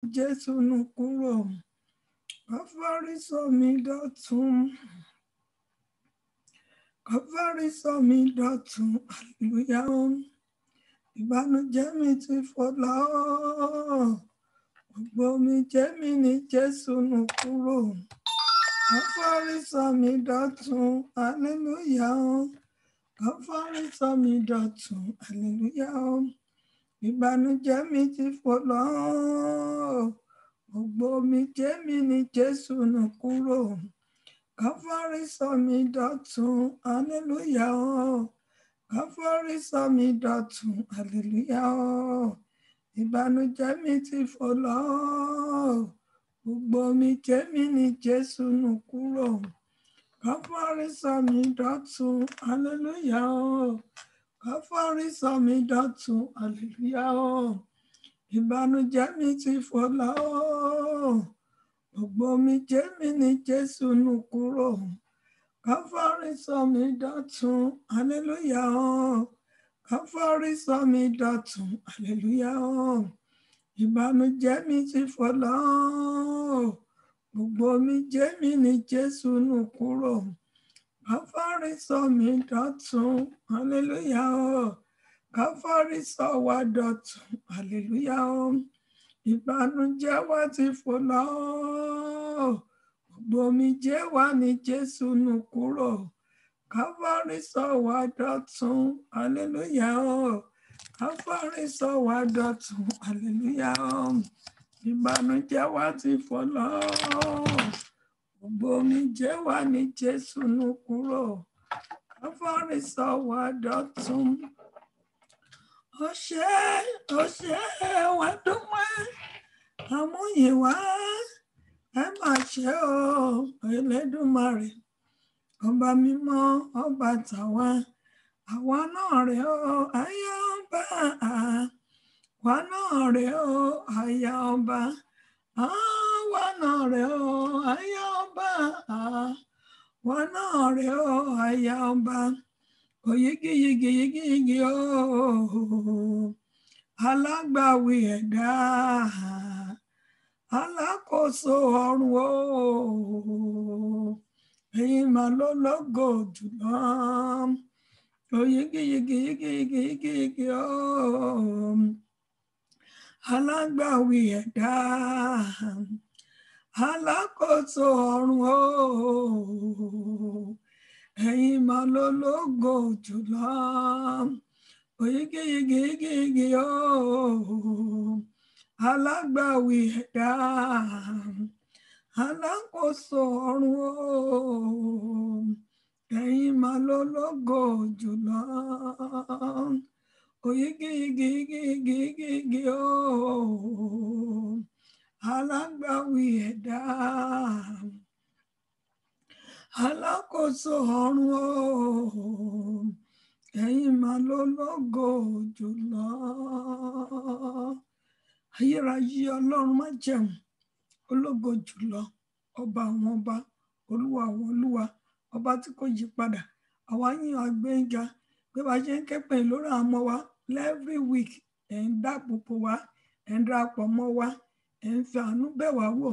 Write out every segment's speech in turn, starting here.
Jésù nù kúrò, Káfárì sọ mí dọ̀tun, Káfárì sọ mí dọ̀tun, hallelujah. Ìbànújẹ́ mi ti fò lọ, gbogbo omijé mi ní Jésù nù kúrò, Káfárì sọ mí dọ̀tun, hallelujah. Káfárì sọ mí dọ̀tun, hallelujah. Ìbànújẹ́ mi ti fò lọ, gbogbo omijé mi ní Jésù nù kúrò, Káfárì sọ mí dọ̀tun, hallelujah. Káfárì sọ mí dọ̀tun, hallelujah. Ìbànújẹ́ mi ti fò lọ, gbogbo omijé mi ní Jésù nù kúrò, Káfárì sọ mí dọ̀tun, hallelujah. Káfárì sọ mí dọ̀tun, hallelujah. Ìbànújẹ́ mi ti fò lọ, gbogbo omijé mi ní Jésù nù kúrò, Káfárì sọ mí dọ̀tun, hallelujah. Káfárì sọ mí dọ̀tun, hallelujah. Ìbànújẹ́ mi ti fò lọ, gbogbo omijé mi ní Jésù nù kúrò, Káfárì sọ mí dọ̀tun, hallelujah. Káfárì sọ wá dọ̀tun, hallelujah. Ìbànújẹ́ wa ti fò lọ, gbogbo omijé wa ní Jésù nù kúrò, Káfárì sọ wá dọ̀tun, hallelujah. Káfárì sọ wá dọ̀tun, hallelujah. Ìbànújẹ́ wa ti fò lọ, gbogbo omijé wa ní Jésù nù kúrò, Káfárì sọ wá dọ̀tun. Ó ṣé wá dúpẹ́, àmúyìnwá ẹ má ṣe o, Elédùmarè, ọba mímọ́, ọba tàwa, àwa náà rè o, aya ọba, àwa náà rè o, aya ọba, àwa náà rè o, aya ọba, àwa náà rè o, aya ọba. Oyigi yigi yigi yigi o, alágbàwí ẹ̀dá, alákòóso ọ̀run o, ẹ̀yin mà ló lógo jùlọ. Oyigi yigi yigi yigi yigi yigi o, alágbàwí ẹ̀dá, alákòóso ọ̀run o, ẹ̀yin mà ló lógo jùlọ. Oyigi yigi yigi yigi o, alágbàwí ẹ̀dá, alákòóso ọ̀run o, ẹ̀yin mà ló lógo jùlọ. Oyigi yigi yigi yigi yigi yigi o, alágbàwí ẹ̀dá, alákòóso ọ̀run o, ẹ̀yin mà ló lógo jùlọ. Ayérayé Ọlọ́run májẹ̀mú, ológo jùlọ, ọba àwọn ọba, olúwa àwọn olúwa, ọba tí kò yí padà. Àwa yìn àgbéga pé bá ṣe ń képe lórí àwọn ọmọ wa every week, ẹ̀ ń dáàbò bò wá, ẹ̀ ń darapọ̀ mọ́ wa, ẹ̀ ń fi àánú bẹ̀ wá wò.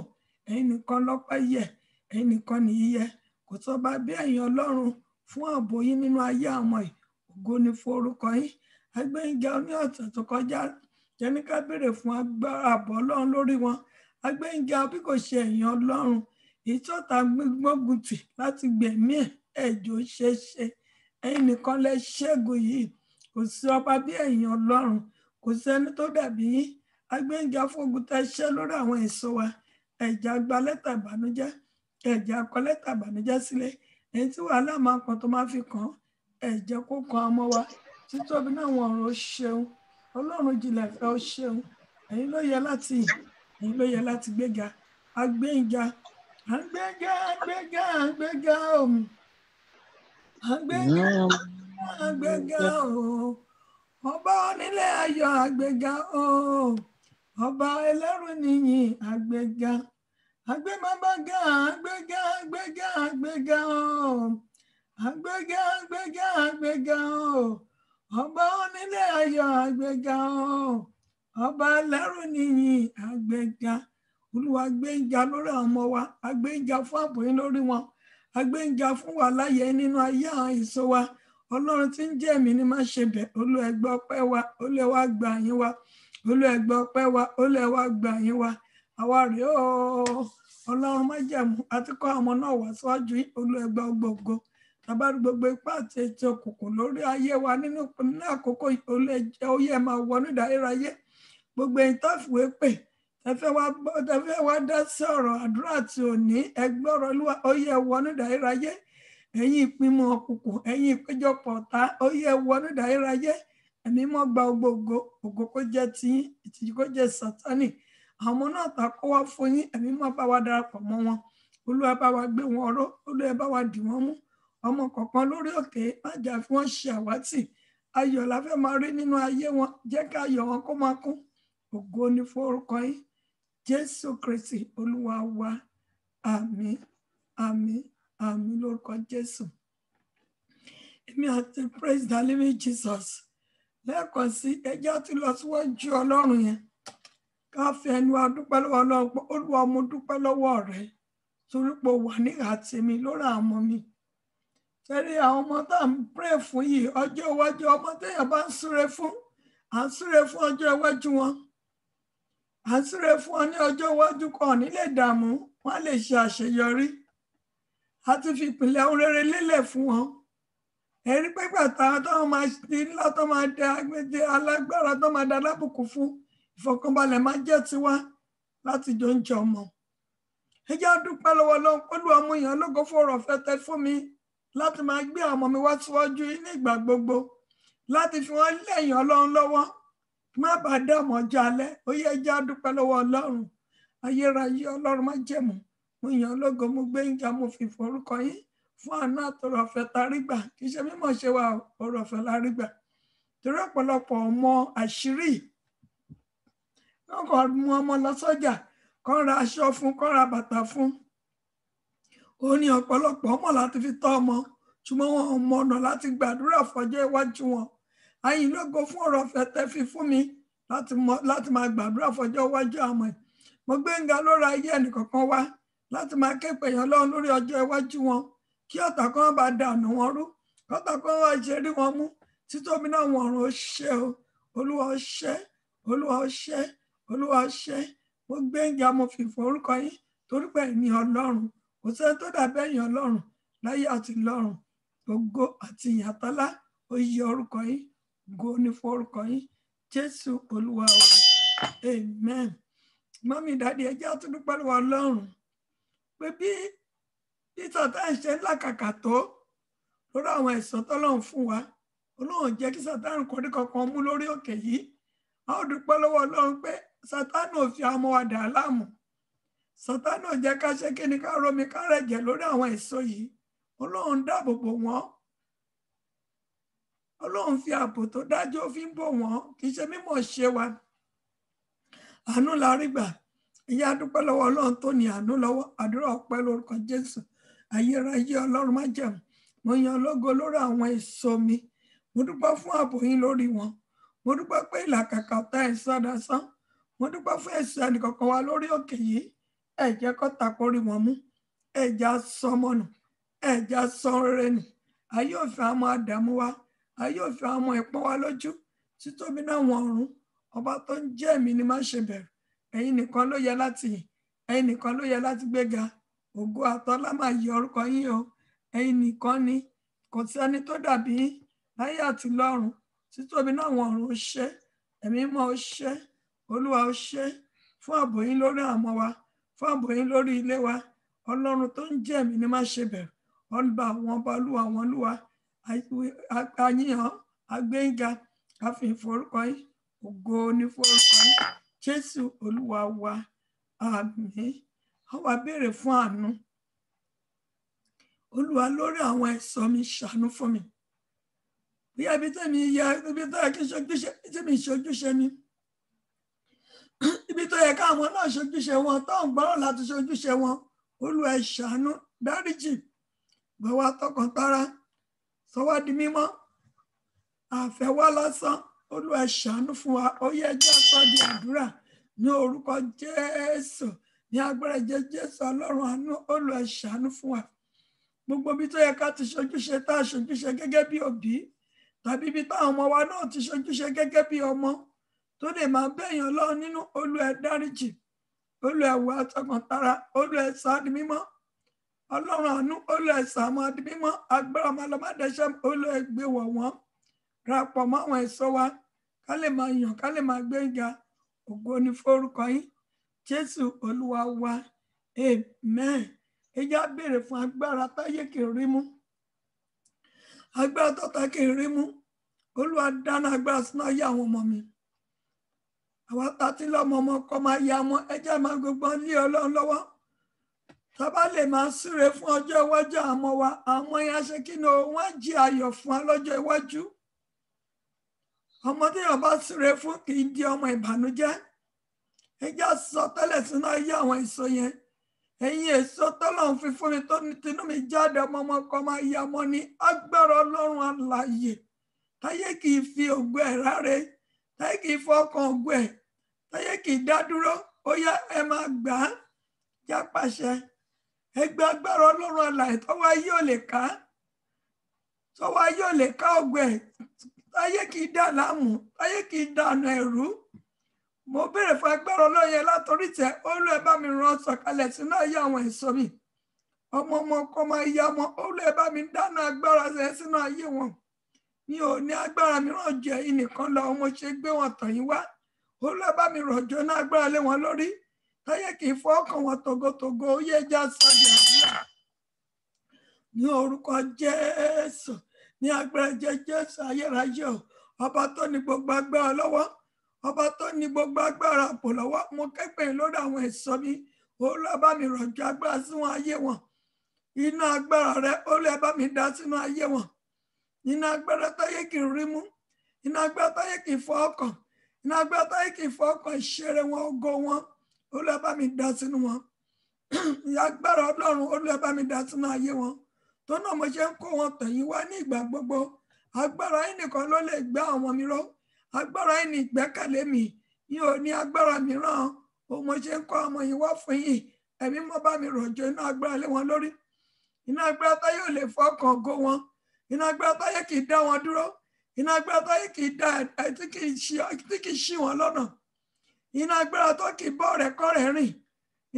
Ẹ̀yin nìkan lọ́pẹ́ yẹ, ẹ̀yin nìkan nìyí yẹ. Kò sọ́ba bí ẹ̀yin Ọlọ́run fún ààbò yín nínú ayé àwọn yìí. Ògo ni fún orúkọ yín. Agbẹ́yìnga ní ọ̀sẹ̀ tó kọjá jẹ́ ní ká béèrè fún agbára ààbò Ọlọ́run lórí wọn. Agbẹ́yìnga bí kò ṣe ẹ̀yin Ọlọ́run, ìtọ́ta gbógun tì láti gbẹ̀mí ẹ̀jọ́ ṣeéṣe. Ẹ̀yin nìkan lẹ ṣẹ́gun yìí. Kò sí ọba bí ẹ̀yin Ọlọ́run, kò sẹ́ni tó dàbí yín. Agbẹ́yìnga fún ogun tẹ́ ṣẹ́ lórí àwọn èso wa. Ẹ̀já gba lẹ́tà ìbànújẹ́, ẹ̀já kọ lẹ́tà ìbànújẹ́ sílẹ̀. Ẹ̀yin tí wàhálà máa kan tó máa fi kàn, ẹ̀jẹ̀ kó kan ọmọ wa. Títóbi náà wọn ọ̀run ó ṣeun. Ọlọ́run jìnlẹ̀ fẹ́ ó ṣeun. Ẹ̀yin ló yẹ láti yìn, ẹ̀yin ló yẹ láti gbéga. Agbẹ́yìnga, agbẹ́ga, agbẹ́ga, agbẹ́ga o. Agbẹ́ga, agbẹ́ga o. Ọba onílé ayọ̀ agbẹ́ga o. Ọba ẹlẹ́rù níyìn agbẹ́ga. Agbẹ́mọ́bága, agbẹ́ga, agbẹ́ga, agbẹ́ga o. Agbẹ́ga, agbẹ́ga, agbẹ́ga o. Ọba onílé ayọ̀ agbẹ́ga o. ọba ẹlẹ́rù níyìn àgbẹ̀ga. Olúwa gbéga lórí àwọn ọmọ wa, agbéga fún ààbò yín lórí wọn, agbéga fún wa láyé nínú ayé àwọn èso wa. Ọlọ́run tí ń jẹ́ èmi ni má ṣe bẹ̀. Olúwa ẹ gbọ́ ọpẹ́ wa, Olúwa wá gbà yín wa, Olúwa ẹ gbọ́ ọpẹ́ wa, Olúwa wá gbà yín wa. Àwa rèé o, Ọlọ́run má jẹ̀mú àti kọ́ àwọn ọmọ náà wá síwájú yín. Olúwa ẹ gbọ́ gbogbo tàbárí gbogbo ipá àti ètò òkùnkùn lórí ayé wa nínú àkókò ó yẹ máa wọnú ìdáyéráyé. Gbogbo ẹ̀yin tó fìwé pè tẹ́fẹ́ wá dá sí ọ̀rọ̀ àdúrà àti òní ẹgbọ́rọ̀ Olúwa ó yẹ wọnú ìdáyéráyé. Ẹ̀yin ìpinnu òkùnkùn, ẹ̀yin ìpéjọpọ̀ ọ̀tá ó yẹ wọnú ìdáyéráyé. Ẹ̀mí mọ́ gba gbogbo ògo kó jẹ́ tiyín, ìtìjú kó jẹ́ Sátánì. Àwọn ọmọ náà ta kó wá fún yín, ẹ̀mí mọ́ bá wa darapọ̀ mọ́ wọn. Olúwa bá wa gbé wọn ró, Olúwa bá wa dì wọ́n mú. Ọmọ kọ̀ọ̀kan lórí òkè má jà fi wọ́n ṣe àwátì. Ayọ̀ la fẹ́ máa rí nínú ayé wọn, jẹ́ ká ayọ̀ wọn kó máa kún. Ògo ni fún orúkọ yín, Jésù Kristi Olúwa wa. Àmín, àmín, àmín lórúkọ Jésù. Èmi àti praise the living Jesus. Lẹ́ẹ̀kan sí ẹjẹ́ tí lọ síwájú Ọlọ́run yẹn. Ká fi ẹnu wa dúpẹ́ lọ́wọ́ Ọlọ́run pé Olúwa mo dúpẹ́ lọ́wọ́ rẹ torí pé o wà ní àti mi lórí àwọn ọmọ mi. Tẹ́lẹ̀ àwọn ọmọ tá à ń pray fún yìí ọjọ́ iwájú ọmọ téèyàn bá ń súre fún, à ń súre fún ọjọ́ iwájú wọn. À ń súre fún wọn ní ọjọ́ iwájú kan nílé ìdààmú, wọ́n á lè ṣe àṣeyọrí. A ti fi ìpìlẹ̀ ohun rere lélẹ̀ fún wọn. Ẹ̀rí pé gbàtà tó máa di ńlá tó máa da agbèdè alágbára tó máa da lábùkù fún ìfọ̀kànbalẹ̀ máa jẹ́ tiwa láti jọ ń jẹ ọmọ. Ẹ jẹ́ á dúpẹ́ lọ́wọ́ Ọlọ́run Olúwa mú yàn lógo fún ọ̀rọ̀ fẹ́tẹ́ fún mi láti máa gbé àwọn ọmọ mi wá síwájú yín ní ìgbà gbogbo láti fi wọ́n lẹ́yìn Ọlọ́run lọ́wọ́ má bàa dààmú ọjọ́ alẹ́. Ó yẹ ẹ jẹ́ á dúpẹ́ lọ́wọ́ Ọlọ́run ayérayé Ọlọ́run má jẹ̀mú. Mo yàn lógo, mo gbé yín ga, mo fi forúkọ yín fún àánú àtọ̀rọ̀ ọ̀fẹ́ tarí gbà. Kì í ṣe mímọ̀ ṣe wa ọ̀rọ̀ ọ̀fẹ́ lárí gbà. Torí ọ̀pọ̀lọpọ̀ ọmọ àṣírí wọ́n kàn mú ọmọ lọ sọ́jà kán ra aṣọ fún, kán ra bàtà fún. Ó ní ọ̀pọ̀lọpọ̀ ọmọ láti fi tọ́ ọmọ ṣùgbọ́n wọn ò mọ ọ̀nà láti gbàdúrà fọjọ́ iwájú wọn. Àyìn lógo fún ọ̀rọ̀ ọ̀fẹ́ tẹ́ fi fún mi láti máa gbàdúrà fọjọ́ iwájú àwọn ẹ̀. Mo gbé ń ga lórí ayé ẹnìkọ̀ọ̀kan wá láti máa ké pè yàn Ọlọ́run lórí ọjọ́ iwájú wọn kí ọ̀tá kan bá dànù wọn rú, kọ́tà kan wá ṣe rí wọn mú. Títóbi náà wọn ọ̀run ó ṣe o, Olúwa ó ṣe, Olúwa ó ṣe, Olúwa ó ṣe. Mo gbé ń ga, mo fi forúkọ yín torí pé ẹ̀yin Ọlọ́run, kò sẹ́ni tó dàbí ẹ̀yin Ọlọ́run láyé àti lọ́run. Ògo àti ìyìn àtọlá ó yẹ orúkọ yín, ògo ni fún orúkọ yín, Jésù Olúwa wa. Amen. Mọ́mí dádì ẹ jẹ́ á tún dúpẹ́ lọ́wọ́ Ọlọ́run pé bí Sátánì ṣe ńlá kàkà tó lórí àwọn ẹ̀san tọ́lọ́run fún wa, Ọlọ́run jẹ́ kí Sátánì kò rí kankan mú lórí òkè yìí. A ó dúpẹ́ lọ́wọ́ Ọlọ́run pé Sátánì ò fi àwọn ọmọ wa dà á láàmú. Sátánì ò jẹ́ ká ṣe kí ni ká romi ká rẹ̀jẹ̀ lórí àwọn èso yìí. Ọlọ́run dáàbò bò wọ́n. Ọlọ́run fi ààbò tó dájú ó fi ń bò wọ́n, kì í ṣe mímọ̀ ṣe wa. Àánú la rí gbà. Ìyá dúpẹ́ lọ́wọ́ Ọlọ́run tó ní àánú lọ́wọ́. Àdúrà ọpẹ́ lórúkọ Jésù. Ayérayé Ọlọ́run má jẹ̀mú. Mo yan ológo lórí àwọn èso mi. Mo dúpẹ́ fún ààbò yín lórí wọn. Mo dúpẹ́ pé ìlàkàkà ọ̀tá ẹ̀ sádasán. Mo dúpẹ́ fún ẹ̀sìn ẹnìkọ̀ọ̀kan wa lórí òkè yìí. Ẹ jẹ́ kó takórí wọn mú. Ẹ jẹ́ á sọmọnù. Ẹ jẹ́ á sọ rere nù. Ayé ò fi àwọn àdàmú wa. Ayé ò fi àwọn ìpọ́n wa lójú. Títóbi náà wọn ọ̀run. Ọba tó ń jẹ́ èmi ni má ṣe bẹ̀rù. Ẹ̀yin nìkan ló yẹ láti yìn. Ẹ̀yin nìkan ló yẹ láti gbéga. Ògo àtọlá máa yẹ orúkọ yín o. Ẹ̀yin nìkan ni, kò sí ẹni tó dàbí yín láyé àti lọ́run. Títóbi náà wọn ọ̀run ó ṣe. Ẹ̀mí mọ́ ó ṣe. Olúwa ó ṣe fún ààbò yín lórí àmọ́ wa, fún ààbò yín lórí ilé wa. Ọlọ́run tó ń jẹ́ èmi ni má ṣe bẹ̀rù. Ọba àwọn ọba, Olúwa àwọn olúwa. Àyíyàn agbẹ́yìnga àfihàn forúkọ yín. Ògo ni fún orúkọ yín, Jésù Olúwa wa. Àmín. A wá béèrè fún àánú. Olúwa lórí àwọn ẹ̀ṣọ́ mi ṣàánú fún mi. Bí ibi tẹ́mi yẹ, ibi tó yẹ kí n ṣojúṣe, tí mi ṣojúṣe mi. Ibi tó yẹ káwọn náà ṣojúṣe wọn, tó ń gbọ́rọ̀ láti ṣojúṣe wọn. Olúwa ẹ ṣàánú, dáríjì, gbà wá tọkàntara, sọ wá di mímọ́. Àfẹ́ wá lásán, Olúwa ṣàánú fún wa. Ó yẹ jẹ́ sọ di àdúrà ní orúkọ Jésù, ní agbára Jésù. Ọlọ́run àánú, Olúwa ṣàánú fún wa. Gbogbo ibi tó yẹ ká ti ṣojúṣe tá a ṣojúṣe gẹ́gẹ́ bí òbí, tàbí ibi táwọn ọmọ wa náà ti ṣojúṣe gẹ́gẹ́ bí ọmọ tó lè máa bẹ̀yàn lọ́wọ́ nínú, Olúwa dáríjì, Olúwa wò àtọkàntara, Olúwa sọ di mímọ́. Ọlọ́run àánú, Olúwa sọ àwọn di mímọ́. Agbára ọmọlọ́mọdéṣẹ́, Olúwa gbé wọ̀ wọ́n, rapọ̀ mọ́ àwọn ẹ̀ṣọ́ wa ká lè máa yàn, ká lè máa gbé ga. Ògo ni forúkọ yín, Jésù Olúwa wa, amen. Ẹ já béèrè fún agbára táyé kì í rí mú, agbára tọ́ta kì í rí mú. Olúwa dáná agbára sínú ayé àwọn ọmọ mi. Àwọn tàtí lọ́mọ ọmọ kọ́ máa ya mọ́, ẹ jẹ́ máa gbogbo lé Ọlọ́run lọ́wọ́. Tábà lè máa súre fún ọjọ́ iwájú àwọn ọmọ wa, àwọn yẹn ṣe kí ni wọ́n jí ayọ̀ fún wa lọ́jọ́ iwájú. Ọmọ tí èèyàn bá súre fún kì í di ọmọ ìbànújẹ́. Ẹ já sọ tẹ́lẹ̀ sínú ayé àwọn èso yẹn. Ẹ̀yin èso tọ́lọ́run fi fún mi tó ní tinú mi jáde, ọmọ ọmọ kọ́ máa ya mọ́ ní agbára Ọlọ́run alààyè. Táyé kì í fi ògo ẹ̀ ráre, táyé kì í fọkàn ògo ẹ̀, táyé kì í dá dúró. Ó yá ẹ máa gbà á, já pàṣẹ. Ẹ gba agbára Ọlọ́run alààyè tọ́wọ́ ayé ò lè ká, tọ́wọ́ ayé ò lè ká ògo ẹ̀. Táyé kì í dà láàmú, táyé kì í dànù ẹ̀rú. Mo béèrè fún agbára Ọlọ́run yẹn látọrí tẹ, Olúwa bá mi rán sọ̀kalẹ̀ sínú ayé àwọn èso mi. Ọmọ ọmọ kọ́ máa ya mọ́, Olúwa bá mi dáná agbára rẹ̀ sínú ayé wọn. Mi ò ní agbára mìíràn jẹ́ yín nìkan lọ, mo ṣe gbé wọn tàn yín wá. Olúwa bá mi rọ̀jò náà agbára lé wọn lórí. Táyé kì í fọ́ ọkàn wọn tògótògó, ó yẹ já sọ́dí àdúrà. Ní orúkọ Jésù, ní agbára Jésù ayérayé o, ọba tó ní gbogbo agbára lọ́wọ́, ọba tó ní gbogbo agbára pò lọ́wọ́, mo kẹ́pẹ́ lórí àwọn èso mi. Olúwa bá mi rọ̀jò agbára sínú ayé wọn. Iná agbára rẹ, Olúwa bá mi dá sínú ayé wọn. Iná agbára táyé kì í rí mú, iná agbára táyé kì í fọ́ ọkàn, iná agbára táyé kì í fọ́ ọkàn ìṣeré wọn, ògo wọn, Olúwa bá mi dá sínú wọn. Agbára Ọlọ́run, Olúwa bá mi dá sínú ayé wọn. Tó náà mo ṣe ń kó wọn tàn yín wá ní ìgbà gbogbo. Agbára yín nìkan ló lè gbé àwọn mi ró. Agbára yín ní ìgbẹ́kẹ̀lé mi. Yín ò ní agbára mìíràn. Mo ṣe ń kó ọmọ yín wá fún yín. Ẹ̀mí mọ́ bá mi rọ̀jò iná agbára lé wọn lórí. Iná agbára táyé ò lè fọkàn ògo wọn. Iná agbára táyé kì í dá wọn dúró. Iná agbára táyé kì í dá tí kì í ṣí wọn lọ́nà. Iná agbára tó kì í bọ́ ọ̀rẹ́ kọ́rẹ́ rìn.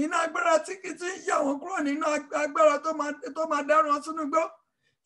Iná agbára tí kì í yà wọ́n kúrò nínú agbára tó máa dárun wọn sínú igbó.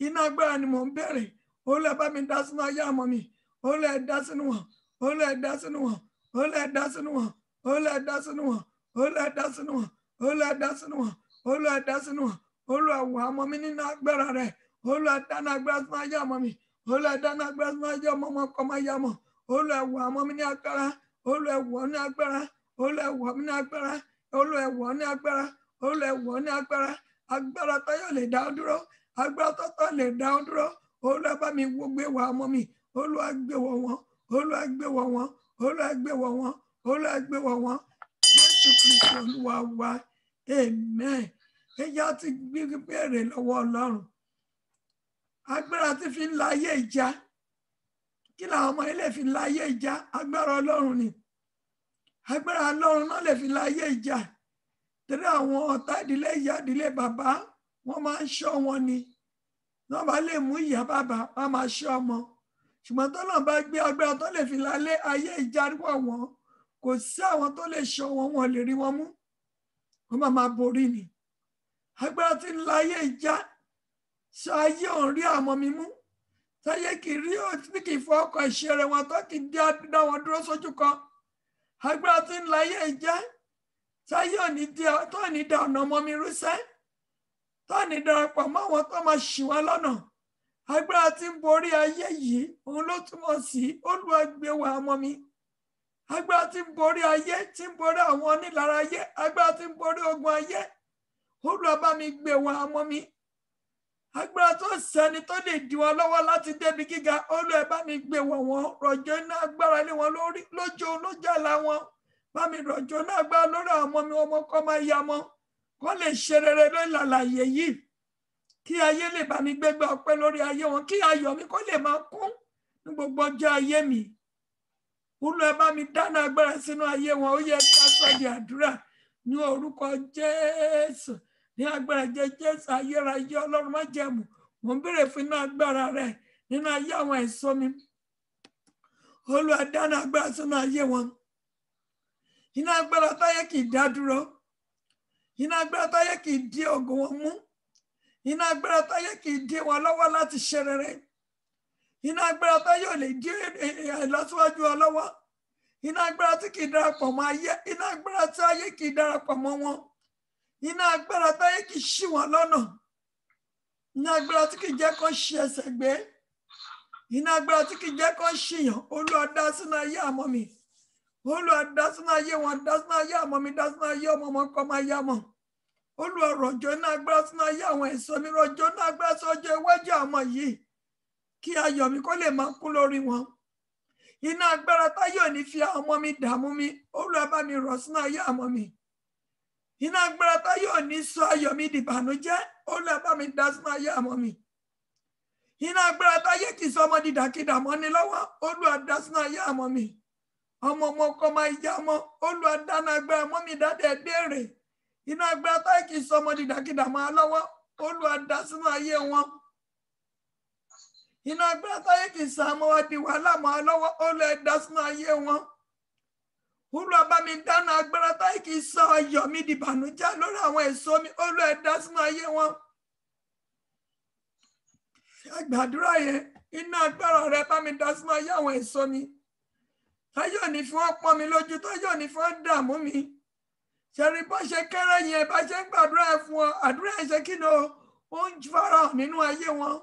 Iná agbára ni mò ń bẹ̀rẹ̀. Olúwa bá mi dá sínú ayé àmọ́ mi. Olúwa dá sínú wọn. Olúwa dá sínú wọn. Olúwa dá sínú wọn. Olúwa dá sínú wọn. Olúwa dá sínú wọn. Olúwa dá sínú wọn. Olúwa dá sínú wọn. Olúwa wò àmọ́ mi nínú agbára rẹ̀. Olúwa dáná agbára sínú ayé àmọ́ mi. Olúwa dáná agbára sínú ayé ọmọ ọmọ kọ́ máa yá mọ́. Olúwa wò àmọ́ mi ní agbára. Olúwa wò ní agbára. Olúwa wò mí ní agbára. Olúwa wò ní agbára. Olúwa wò ní agbára. Agbára táyọ̀ lè dá ọ dúró. Agbára tọ́tọ́ lè dá ọ dúró. Olúwa bá mi wo gbé wà ọmọ mi. Olúwa gbé wọ̀ wọ́n. Olúwa gbé wọ̀ wọ́n. Olúwa gbé wọ̀ wọ́n. Olúwa gbé wọ̀ wọ́n. Jésù Kristi Olúwa wa. Amen. Ẹja ti béèrè lọ́wọ́ Ọlọ́run. Agbára tí fi ń la ayé ìjà. Kí làwọn ọmọ ilé fi ń la ayé ìjà? Agbára Ọlọ́run ni. Agbára Ọlọ́run náà lè fi la ayé ìjà. Torí àwọn ọ̀tá ìdílé ìyá ìdílé bàbá wọ́n máa ń ṣọ́ wọn ni. Wọ́n bá lè mú ìyá bàbá wọ́n máa ṣọ́ ọmọ. Ṣùgbọ́n tọ́lọ̀ bá gbé agbára tó lè fi la ayé ìjà wọ̀ wọ́n, kò sí àwọn tó lè ṣọ́ wọn, wọn lè rí wọn mú. Wọ́n máa borí ni. Agbára tí ń la ayé ìjà ṣe ayé òun rí àmọ́ mi mú. Táyé kì í rí òtí kì í fọ ọkọ̀ ìṣeré wọn tó kì í dá wọn dúró sójú kan. Agbára tí ń la ayé ìjà táyé òní tó ní da ọ̀nà ọmọ mi rúṣẹ́, tó ní darapọ̀ mọ́ àwọn tó máa ṣì wọ́n lọ́nà. Agbára tí ń borí ayé yìí, òun ló túmọ̀ sí Olúwa gbé wa ọmọ mi. Agbára tí ń borí ayé, tí ń borí àwọn onílára ayé, agbára tí ń borí ogun ayé, Olúwa bá mi gbé wa ọmọ mi. Agbára tó sẹ́ni tó lè dí wọn lọ́wọ́ láti débi gíga, Olúwa bá mi gbé wọ́n, rọ̀jò iná agbára lé wọn lórí, lójàlá wọn. Bá mi rọ̀jò iná agbára lórí àwọn ọmọ mi, ọmọ kọ́ máa ya mọ́. Kọ́ lè ṣe rere lórí àlàyé yìí. Kí ayé lè bá mi gbégbá ọpẹ́ lórí ayé wọn. Kí ayọ̀ mi kó lè máa kún ní gbogbo ọjọ́ ayé mi. Olúwa bá mi dáná agbára sínú ayé wọn. Ó yẹ ká sọ di àdúrà ní orúkọ Jésù. Ní agbára Jésù ayérayé Ọlọ́run májẹ̀mú. Mo ń béèrè fún iná agbára rẹ̀ nínú ayé àwọn ẹ̀ṣọ́ mi. Olúwa dáná agbára sínú ayé wọn. Iná agbára táyé kì í dá dúró. Iná agbára táyé kì í dí ògo wọn mú. Iná agbára táyé kì í dí wọn lọ́wọ́ láti ṣe rere. Iná agbára táyé ò lè dí ìlọsíwájú wọn lọ́wọ́. Iná agbára tí kì í darapọ̀ mọ́ ayé. Iná agbára tí ayé kì í darapọ̀ mọ́ wọn. Iná agbára táyé kì í ṣì wọ́n lọ́nà. Iná agbára tí kì í jẹ́ kó ṣi ẹsẹ̀ gbé. Iná agbára tí kì í jẹ́ kó ṣìyàn. Olúwa dá sínú ayé àmọ́ mi. Olúwa dá sínú ayé wọn, dá sínú ayé àmọ́ mi, dá sínú ayé ọmọ ọmọ kọ́ máa yá mọ̀. Olúwa rọ̀jò iná agbára sínú ayé àwọn ẹ̀ṣọ́ mi, rọ̀jò iná agbára sọ́jọ́ iwájú àmọ́ yìí kí ayọ̀ mi kó lè máa kú lórí wọn. Iná agbára táyọ̀ ní fi àwọn ọmọ mi dààmú mi, Olúwa bá mi rọ̀ sínú ayé àmọ́ mi. Iná agbára táyọ̀ ní sọ ayọ̀ mi di ìbànújẹ́, Olúwa bá mi dá sínú ayé àmọ́ mi. Iná agbára táyé kì í sọ ọmọ dìdàkidà mọ́ ni lọ́wọ́, Olúwa dá sínú ayé àmọ́ mi. Ọmọ ọmọ kọ́ máa yá mọ́, Olúwa dáná agbára mọ́ mi dáadé béèrè. Iná agbára táyé kì í sọ ọmọ dìdàkidà mọ́ lọ́wọ́, Olúwa dá sínú ayé wọn. Iná agbára táyé kì í sọ ọmọ wa di wàhálà mọ́ lọ́wọ́, Olúwa dá sínú ayé wọn. Olúwa bá mi dáná agbára táyé kì í sọ ayọ̀ mi di ìbànújẹ́ lórí àwọn èso mi, Olúwa dá sínú ayé wọn. Gbàdúrà yẹn, iná agbára rẹ bá mi dá sínú ayé àwọn èso mi. Táyọ̀ ní fún wọn pọ́n mi lójú, táyọ̀ ní fún wọn dààmú mi. Ṣẹ̀rí bó ṣe kéré yẹn bá ṣe ń gbàdúrà ẹ̀ fún ọ, àdúrà ẹ̀ ṣe kí ni ó ń farahàn nínú ayé wọn.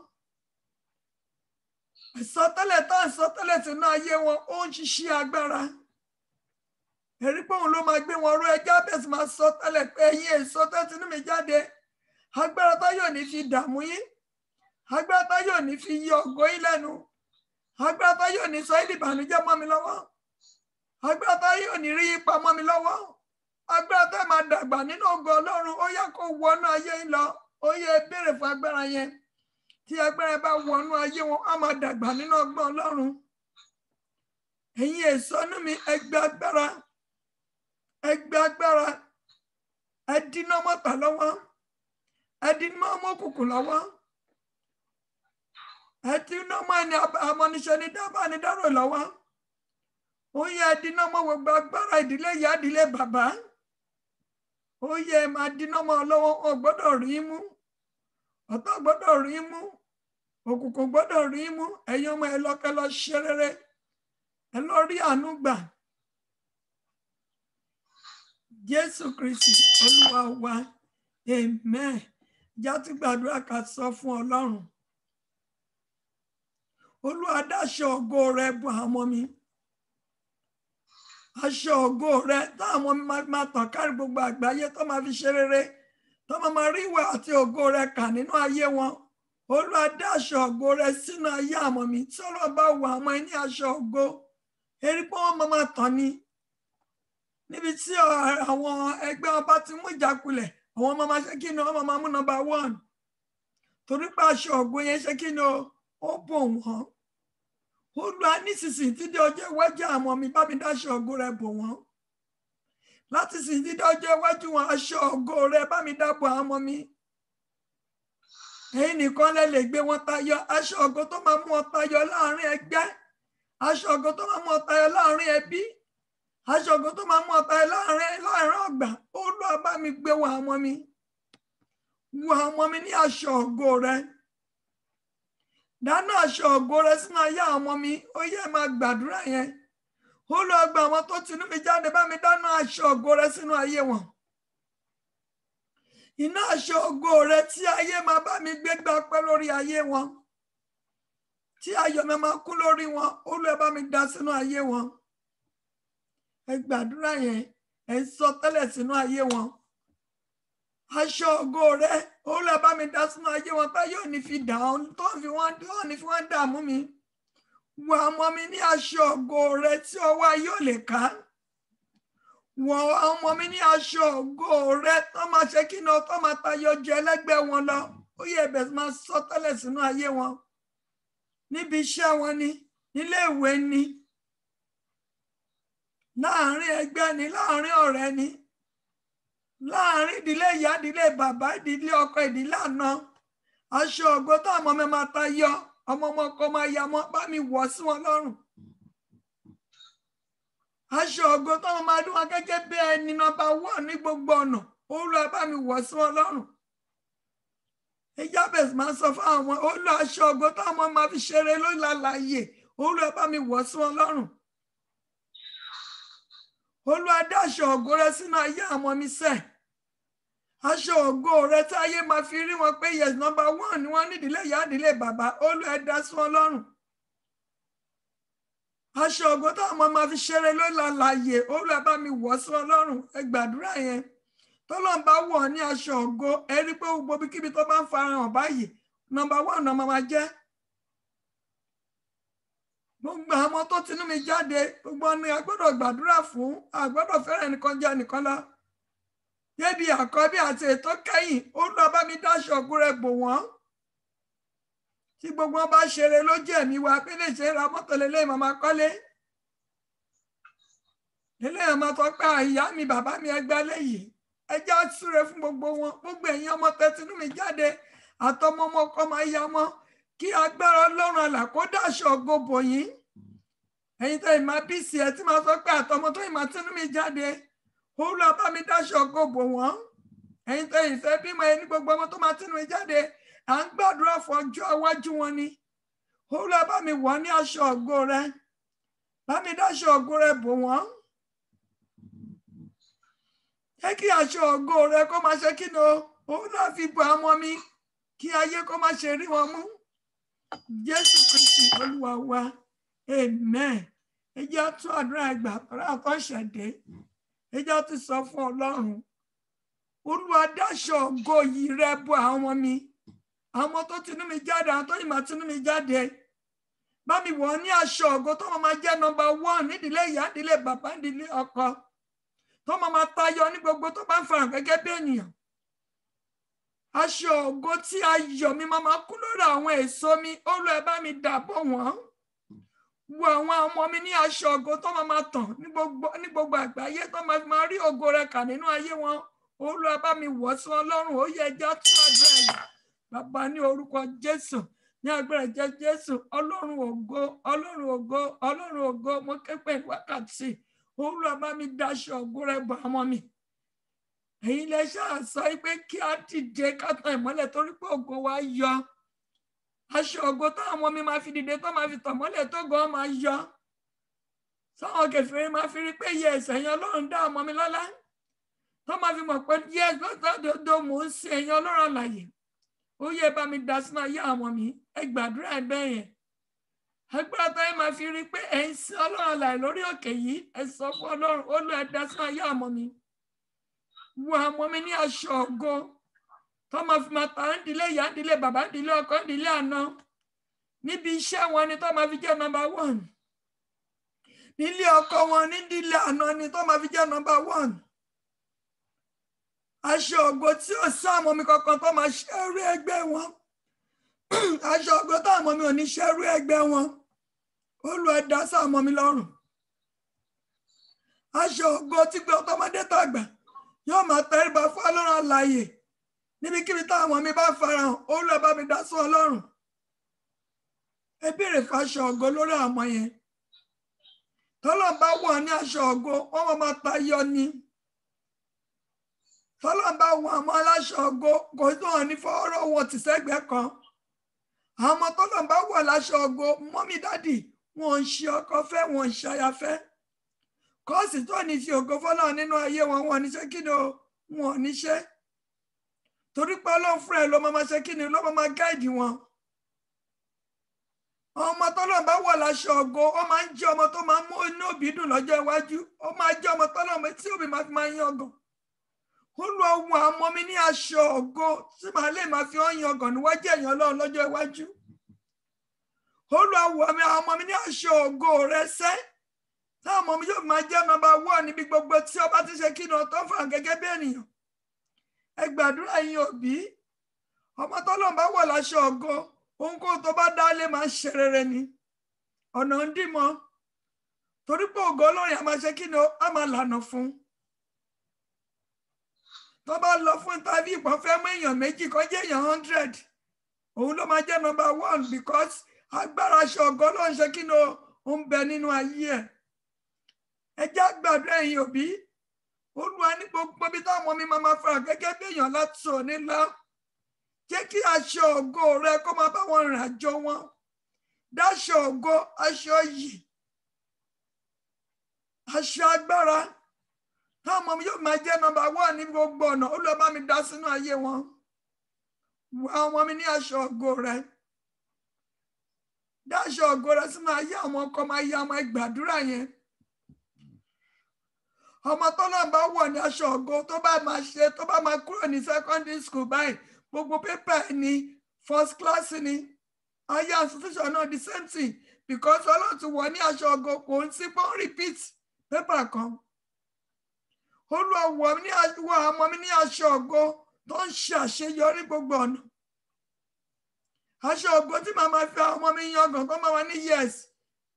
Ìsọtẹ́lẹ̀ tá à ń sọtẹ́lẹ̀ sínú ayé wọn ó ń ṣiṣẹ́ agbára. Ẹ̀rí pé òun ló máa gbé wọn ró ẹjọ́ abẹ́sì máa sọtẹ́lẹ̀ pé ẹ̀yin èso tẹ́ tinú mi jáde. Agbára táyọ̀ ní fi dààmú yín. Agbára táyọ̀ ní fi yí ògo yín lẹ́nu. Agbára táyọ̀ ní sọ yín di ìbànújẹ́ mọ́ mi lọ́wọ́. Agbára táyọ̀ ní rí yín pa mọ́ mi lọ́wọ́. Agbára tá máa dàgbà nínú ògo Ọlọ́run, ó yá kó wọnú ayé yín lọ. Ó yẹ béèrè fún agbára yẹn. Tí agbára bá wọnú ayé wọn, á máa dàgbà nínú ọgbọ́n Ọlọ́run. Ẹ̀yin èso inú mi, ẹ gba agbára. Ẹ gba agbára. Ẹ dínà mọ́tà lọ́wọ́. Ẹ dínà mọ́ òkùnkùn lọ́wọ́. Ẹ dínà mọ́ ẹni amọ́niṣẹ́ ní dábàá ní dárò lọ́wọ́. Ó yẹ dínà mọ́ gbogbo agbára ìdílé ìyá ìdílé bàbá. Ó yẹ máa dínà mọ́ lọ́wọ́, ò gbọ́dọ̀ rí mú. Ọ̀tá gbọ́dọ̀ rí mú. Òkùnkùn gbọ́dọ̀ rí mú. Ẹ̀yin ọmọ ẹ lọ́kẹ́ lọ ṣe rere. Ẹ lọ rí àánú gbà. Jésù Kristi Olúwa wa. Amen. Já ti gbàdúrà ká sọ fún Ọlọ́run. Olúwa dáṣọ ògo rẹ bò àwọn mi. Aṣọ ògo rẹ táwọn ọmọ mi máa tàn kárí gbogbo àgbáyé tó máa fi ṣe rere. Tó máa rí ìwà àti ògo rẹ kà nínú ayé wọn. Olúwa dá aṣọ ògo rẹ sínú ayé àwọn mi. Tí Ọlọ́run bá wọ àwọn ẹni aṣọ ògo, erí pé wọ́n máa tàn ní. Níbi tí àwọn ẹgbẹ́ wọn bá ti mú ìjákulẹ̀, àwọn ọmọ máa ṣe kí ni wọ́n máa mú number 1. Torí pé aṣọ ògo yẹn ṣe kí ni ó bò wọ́n. Olúwa nísinsìnyí tí dé ọjọ́ iwájú àwọn mi bá mi dá aṣọ ògo rẹ bò wọ́n. Láti sìn dídá ọjọ́ iwájú wọn, aṣọ ògo rẹ bá mi dábò àwọn ọmọ mi. Ẹ̀yin nìkan lẹ lè gbé wọn tayọ. Aṣọ ògo tó máa mú wọn tayọ láàrin ẹgbẹ́. Aṣọ ògo tó máa mú wọn tayọ láàrin ẹbí. Aṣọ ògo tó máa mú wọn tayọ láàrin ọgbà. Olúwa bá mi gbé wọn àwọn ọmọ mi. Wọ àwọn ọmọ mi ní aṣọ ògo rẹ. Dáná aṣọ ògo rẹ sínú ayé àwọn ọmọ mi. Ó yẹ máa gbàdúrà yẹn. Olúwa gba àwọn tó tinú mi jáde bá mi dáná aṣọ ògo rẹ sínú ayé wọn. Iná aṣọ ògo rẹ tí ayé máa bá mi gbé gbà pẹ́ lórí ayé wọn. Tí ayọ̀ mi máa kú lórí wọn, Olúwa bá mi dá sínú ayé wọn. Ẹ gbàdúrà yẹn, ẹ sọ tẹ́lẹ̀ sínú ayé wọn. Aṣọ ògo rẹ, Olúwa bá mi dá sínú ayé wọn tá yóò ní fi dà ọ́n, tó ní fi wọ́n dààmú mi. Wọ ọmọ mi ní aṣọ ògo rẹ tí ọwọ́ ayé ò lè ká. Wọ ọmọ mi ní aṣọ ògo rẹ tó máa ṣe kí ni tó máa tayọ jẹ ẹlẹgbẹ́ wọn lọ. Ó yẹ ẹ̀bẹ̀ máa sọ tẹ́lẹ̀ sínú ayé wọn. Níbi iṣẹ́ wọn ni, nílé ìwé ni. láàrin ẹgbẹ́ ni, láàrin ọ̀rẹ́ ni, láàrin ìdílé ìyá, ìdílé bàbá, ìdílé ọkọ, ìdílé àna. Aṣọ ògo táwọn ọmọ mi máa tayọ, ọmọ ọkọ máa ya mọ́, bá mi wọ̀ sí wọn lọ́rùn. Aṣọ ògo táwọn máa dún wọn gẹ́gẹ́ bí ẹni nọ́mbà 1 ní gbogbo ọ̀nà, Olúwa bá mi wọ̀ sí wọn lọ́rùn. Jabez máa sọ fún àwọn Olúwa, aṣọ ògo táwọn ọmọ máa fi ṣeré lórí àlàyé, Olúwa bá mi wọ̀ sí wọn lọ́rùn. Olúwa dá aṣọ ògo rẹ sínú ayé àwọn mi sẹ́. Aṣọ ògo rẹ tí ayé máa fi rí wọn pé yes nọ́mbà 1 ni wọ́n ní ìdílé ìyá, ìdílé bàbá, Olúwa dá sí wọn lọ́rùn. Aṣọ ògo táwọn ọmọ máa fi ṣeré lórí àlàyé, Olúwa bá mi wọ̀ sí wọn lọ́rùn. Ẹ gbàdúrà yẹn. Tọ́lọ́run bá wọ̀ ní aṣọ ògo, ẹ rí pé gbogbo ibikíbi tó bá ń farahàn báyìí nọ́mbà 1 náà máa jẹ́. Gbogbo àwọn tó tinú mi jáde, gbogbo ni a gbọ́dọ̀ gbàdúrà fún, a gbọ́dọ̀ fẹ́ràn ẹnìkan jẹ́ ẹnìkan lọ. Débi àkọ́bí àti ètò kẹ́yìn, Olúwa bá mi dáṣọ ògo rẹ bò wọ́n. Tí gbogbo wọn bá ṣeré lójú ẹ̀mí wa pé lè ṣe ra mọ́tò lélẹ́yìn màmá kọ́lé. Lélẹ́yìn máa tọ́ pé ìyá mi, bàbá mi ẹgbẹ́ lẹ́yìn. Ẹ jẹ́ á súre fún gbogbo wọn. Gbogbo ẹ̀yin ọmọ tẹ́tínú mi jáde, àtọmọ ọmọ ọkọ máa ya mọ́. Kí agbára Ọlọ́run àlà kó dáṣọ ògo bò yín. Ẹ̀yin tẹ́ ìmá bíìsì ẹ̀ tí máa sọ pé àtọmọ tó ìmá tínú mi jáde, Olúwa bá mi dáṣọ ògo bò wọ́n. Ẹ̀yin tẹ́ ìfẹ́ bímọ ẹni gbogbo ọmọ tó máa tínú mi jáde, à ń gbàdúrà fún ọjọ́ iwájú wọn ni. Olúwa bá mi wọ̀ ní aṣọ ògo rẹ. Bá mi dáṣọ ògo rẹ bò wọ́n. Jẹ́ kí aṣọ ògo rẹ kó máa ṣe kí ni o, Olúwa fi bò ọmọ mi, kí ayé kó má ṣe rí wọn mú. Jésù Kristi Olúwa wa, amen. Ẹ jẹ́ á tún àdúrà ẹgbà tọ́ra àtọ́ṣẹ̀dé. Ẹ jẹ́ á tún sọ fún Ọlọ́run. Olúwa dáṣọ ògo yìí rẹ bò àwọn mi. Àwọn tó tinú mi jáde, àwọn tó yìí máa tinú mi jáde. Bá mi wọ̀ ní aṣọ ògo tó máa jẹ́ nọ́mbà 1 nídìílé ìyá, ìdílé bàbá, ìdílé ọkọ. Tó máa tayọ ní gbogbo tó bá ń farahàn gẹ́gẹ́ bí ènìyàn. Aṣọ ògo tí ayọ̀ mi máa kú lórí àwọn èso mi, Olúwa bá mi dàbò wọ́n. Wo àwọn ọmọ mi ní aṣọ ògo tó máa tàn ní gbogbo àgbáyé, tó máa rí ògo rẹ kà nínú ayé wọn. Olúwa bá mi wọ̀ sí wọn lọ́rùn. Ó yẹ ẹja tún àdúrà yìí. Bàbá ní orúkọ Jésù, ní agbára ẹ̀jẹ̀ Jésù, Ọlọ́run ògo, Ọlọ́run ògo, Ọlọ́run ògo, mo ké pè wákàtí. Olúwa bá mi dáṣọ ògo rẹ bò ọmọ mi. Ẹ̀yin lẹ ṣáà sọ pé kí á dìde ká tan ìmọ́lẹ̀ torí pé ògo wa yọ. Aṣọ ògo táwọn ọmọ mi máa fi dìde tó máa fi tàn mọ́lẹ̀ tó gan máa yọ. Sáwọn kèfèrí máa fi rí pé yẹ ẹ̀yin Ọlọ́run dá ọmọ mi lọ́lá. Tó máa fi mọ̀ pé yẹ lọ́tọ̀ọ̀dọ̀ mò ń sin ẹ̀yin Ọlọ́run àlàyé. Ó yẹ bá mi dá sínú ayé àwọn mi. Ẹ gbàdúrà ẹ bẹ́ẹ̀ yẹn. Agbára táyé máa fi rí pé ẹ̀ ń sin Ọlọ́run àlàyé lórí òkè yìí. Ẹ sọ fún Ọlọ́run, Olúwa dá sínú ayé àwọn mi. Wo àwọn mi ní aṣọ ògo tó máa fi máa ta ìdílé ìyá, ìdílé bàbá, ìdílé ọkọ, ìdílé àna. Níbi iṣẹ́ wọn ni tó máa fi jẹ́ nọ́mbà 1. Nílé ọkọ wọn, ní ìdílé àna ni tó máa fi jẹ́ nọ́mbà 1. Aṣọ ògo tí ó sáàmọ́ mi kankan tó máa ṣẹ́rú ẹgbẹ́ wọn. Aṣọ ògo táàmọ́ mi ò ní ṣẹ́rú ẹgbẹ́ wọn. Olúwa dá sáàmọ́ mi lọ́rùn. Aṣọ ògo tí pé ọtọmọdé tàgbà yóò máa tẹríba fún Ọlọ́run àlàyé. Níbikíbi táwọn mi bá farahàn, Olúwa bá mi dá sí Ọlọ́run. Ẹ béèrè fún aṣọ ògo lórí àwọn yẹn. Tọ́lọ́run bá wọ̀ ní aṣọ ògo, wọ́n máa tayọ ni. Tọ́lọ́run bá wọ̀ àwọn aláṣọ ògo, kò tó hàn ní fọ́ọ́rọ́ wọn tì sẹ́gbẹ̀ẹ́ kan. Àwọn ọmọ tọ́lọ́run bá wọ̀ láṣọ ògo, mọ́mí dádì, wọn ò ń ṣe ọkọ fẹ́, wọn ò ń ṣayafẹ́. Kọ́ọ̀sì tó ní fi ògo fọ́lọ́run nínú ayé wọn, wọn ò ní ṣe kí ni o, wọn ò ní ṣe. Torí pé Ọlọ́run fúnra ẹ̀ ló máa ṣe kí ni, ló máa gáìdì wọn. Ọmọ tọ́lọ́run bá wọ̀ láṣọ ògo, ó máa ń jẹ́ ọmọ tó máa ń mú inú òbí dùn lọ́jọ́ iwájú. Ó máa jẹ́ ọmọ tọ́lọ́run tí òbí máa fi máa yan ọgàn. Olúwa wọ ọmọ mi ní aṣọ ògo tí màá lè máa fi yan ọgàn níwájú ẹ̀yàn Ọlọ́run lọ́jọ́ iwájú. Olúwa wọ ọmọ mi ní aṣọ ògo rẹ sẹ́. Táwọn ọmọ mi yóò máa jẹ́ nọ́mbà 1 níbi gbogbo tí ọba ti ṣe kí ni ọ̀tọ́ fà gẹ́gẹ́ bí ènìyàn. Ẹ gbàdúrà yín òbí. Ọmọ tọ́lọ́run bá wọ̀ láṣọ ògo, ohunkóhun tó bá dá lé máa ń ṣe rere ni. Ọ̀nà ń dì mọ́. torí pé ògo Ọlọ́run a máa ṣe kí ni a máa lànà fún. Tó bá lọ fún interview pọ̀ fẹ́ mú èèyàn méjì kó jẹ́ èèyàn 100 òun ló máa jẹ́ number 1 because agbára aṣọ ògo Ọlọ́run ṣe kí ni ó ń bẹ nínú ayé ẹ̀. Ẹ jẹ́ àgbàdo ẹ̀yin òbí Olúwa ní gbogbo bí táwọn ọmọ mi máa fara gẹ́gẹ́ bí èèyàn láti òní lọ jẹ́ kí aṣọ ògo rẹ kó máa bá wọn rìn àjò wọn dáṣọ ògo aṣọ yìí aṣọ agbára táwọn ọmọ mi yóò máa jẹ́ number 1 ní gbogbo ọ̀nà Olúwa bá mi dá sínú ayé wọn wọ àwọn ọmọ mi ní aṣọ ògo rẹ dáṣọ ògo rẹ sínú ayé àwọn ọkọ máa yá ọmọ ìgbàdúrà yẹn ọmọ tó náà bá wọ̀ ní aṣọ ògo tó bá máa kúrò ní secondary school báyìí gbogbo pépà ní first class ní ayé institution náà the same thing because Ọlọ́run ti wọ̀ ní aṣọ ògo kò ń sí pọ́n repeat pépà kan Olúwa wọ̀ àwọn ọmọ mi ní aṣọ ògo tó ń ṣe àṣeyọrí gbogbo ọ̀nà aṣọ ògo tí màá máa fi àwọn ọmọ mi yangàn kó máa wà ní yes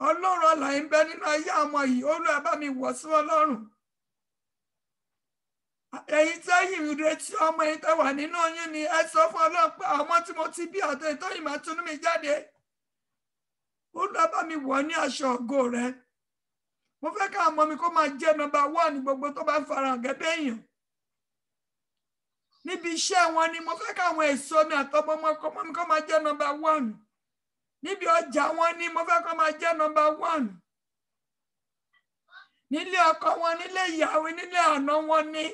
Ọlọ́run àlàyé ń bẹ nínú ayé àwọn yìí Olúwa bá mi wọ̀ sí Ọlọ́run. Ẹ̀yin tẹ́yìn ìrètí ọmọ yìí tẹ́ wà nínú oyún ni ẹ sọ fún Ọlọ́run pé àwọn tí mo ti bí àti ìtọ́yìn máa túnú mi jáde Olúwa bá mi wọ̀ ní aṣọ ògo rẹ mo fẹ́ ká ọmọ mi kó máa jẹ́ number 1 ní gbogbo tó bá ń farahàn gẹ́gẹ́ èèyàn níbi iṣẹ́ wọn ni mo fẹ́ ká àwọn èso mi àtọmọ ọmọ mi kó máa jẹ́ number 1 níbi ọjà wọn ni mo fẹ́ kó máa jẹ́ number 1 nílé ọkọ wọn nílé ìyàwó nílé àná wọn ni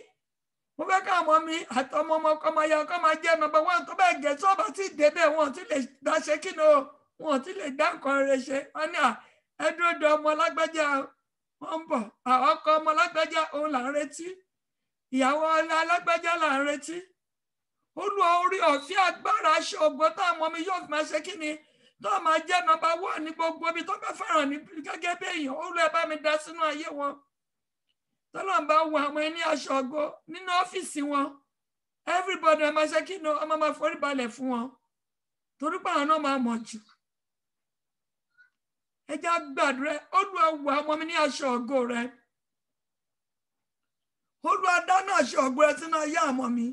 mo fẹ́ ká ọmọ mi àtọmọ ọkọ máa yà kó máa jẹ́ number 1 tó bẹ́ẹ̀ gẹ̀ tó bá ti débẹ̀ wọn ti lè dá ṣe kí ni wọn ti lè dá nǹkan rere ṣe wọn ní ẹdúródò ọmọ lágbájá wọn ń bọ̀ ọkọ ọmọ lágbájá òun là ń retí ìyàwó alágbájá là ń retí Olúwa orí ọ̀fẹ́ agbára aṣọ ògo táwọn ọmọ mi yóò fi máa ṣe kí ni tó máa jẹ́ number 1 ní gbogbo ibi tó bá fẹ́ràn ní gẹ́gẹ́ bí èèyàn Olúwa bá mi dá sínú ayé wọn tọ́lọ́n bá wọ àwọn ẹni aṣọ ògo nínú ọ́fíìsì wọn everybody ẹ máa ṣe kí ni ọmọ máa forí balẹ̀ fún wọn torí pé àwọn náà máa mọ̀ jù ẹ jẹ́ gbàdúrà Olúwa wọ àwọn ọmọ mi ní aṣọ ògo rẹ Olúwa dáná aṣọ ògo rẹ sínú ayé àwọn mi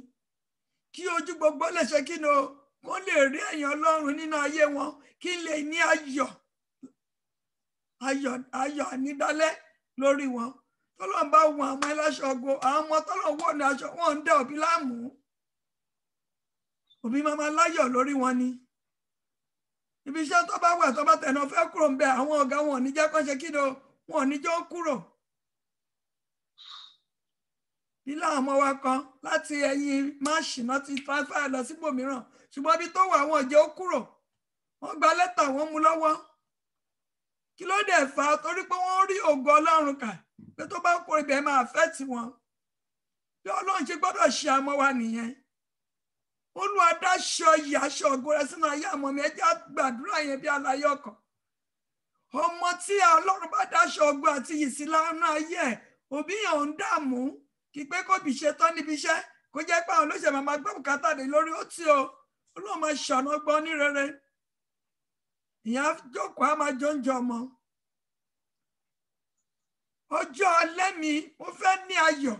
kí ojú gbogbo lè ṣe kí ni kó lè rí ẹ̀yàn Ọlọ́run nínú ayé wọn kí n lè ní ayọ̀ ànídálẹ́ lórí wọn tọ́lọ́n bá wọn àwọn ẹlẹ́ṣọ̀ ògo àwọn ọmọ tọ́lọ́n wọ̀ ní aṣọ wọn ń dẹ òbí láàmú òbí máa láyọ̀ lórí wọn ni ibi iṣẹ́ tó bá wà tó bá tẹ̀nà fẹ́ kúrò ń bẹ àwọn ọ̀gá wọn ò ní jẹ́ kó ṣe kí ni wọn ò ní jẹ́ ó kúrò ilé àwọn ọmọ wa kan láti ẹ̀yìn máàṣì náà ti transfer lọ síbòmíràn ṣùgbọ́n ibi tó wà àwọn ò jẹ́ ó kúrò wọ́n gba lẹ́tà wọ́n mú lọ́wọ́ kí ló dé fà á torí pé wọ́n rí ògo Ọlọ́run kà pé tó bá kúrò ibẹ̀ máa fẹ́ tì wọ́n bí Ọlọ́run ṣe gbọ́dọ̀ ṣe àmọ́ wa nìyẹn Olúwa dáṣọ yìí aṣọ ògo rẹ sínú ayé àmọ́ mi ẹ jẹ́ gbàdúrà yẹn bí aláyọ̀ ọkàn ọmọ tí Ọlọ́run bá dáṣọ ògo àti yìí sí lánàá ayé ẹ̀ òbí yẹn ò ń dààmú kí pé kó bì ṣe tán níbi iṣẹ́ kó jẹ́ pé àwọn olóṣèlú máa gbọ́ bùkátà dé lórí ó tí o Olúwa máa ṣọ̀nà gbọ́ ní rere ìyá jókòó á máa jóúnjẹ ọmọ ọjọ́ alẹ́ mi mo fẹ́ ní ayọ̀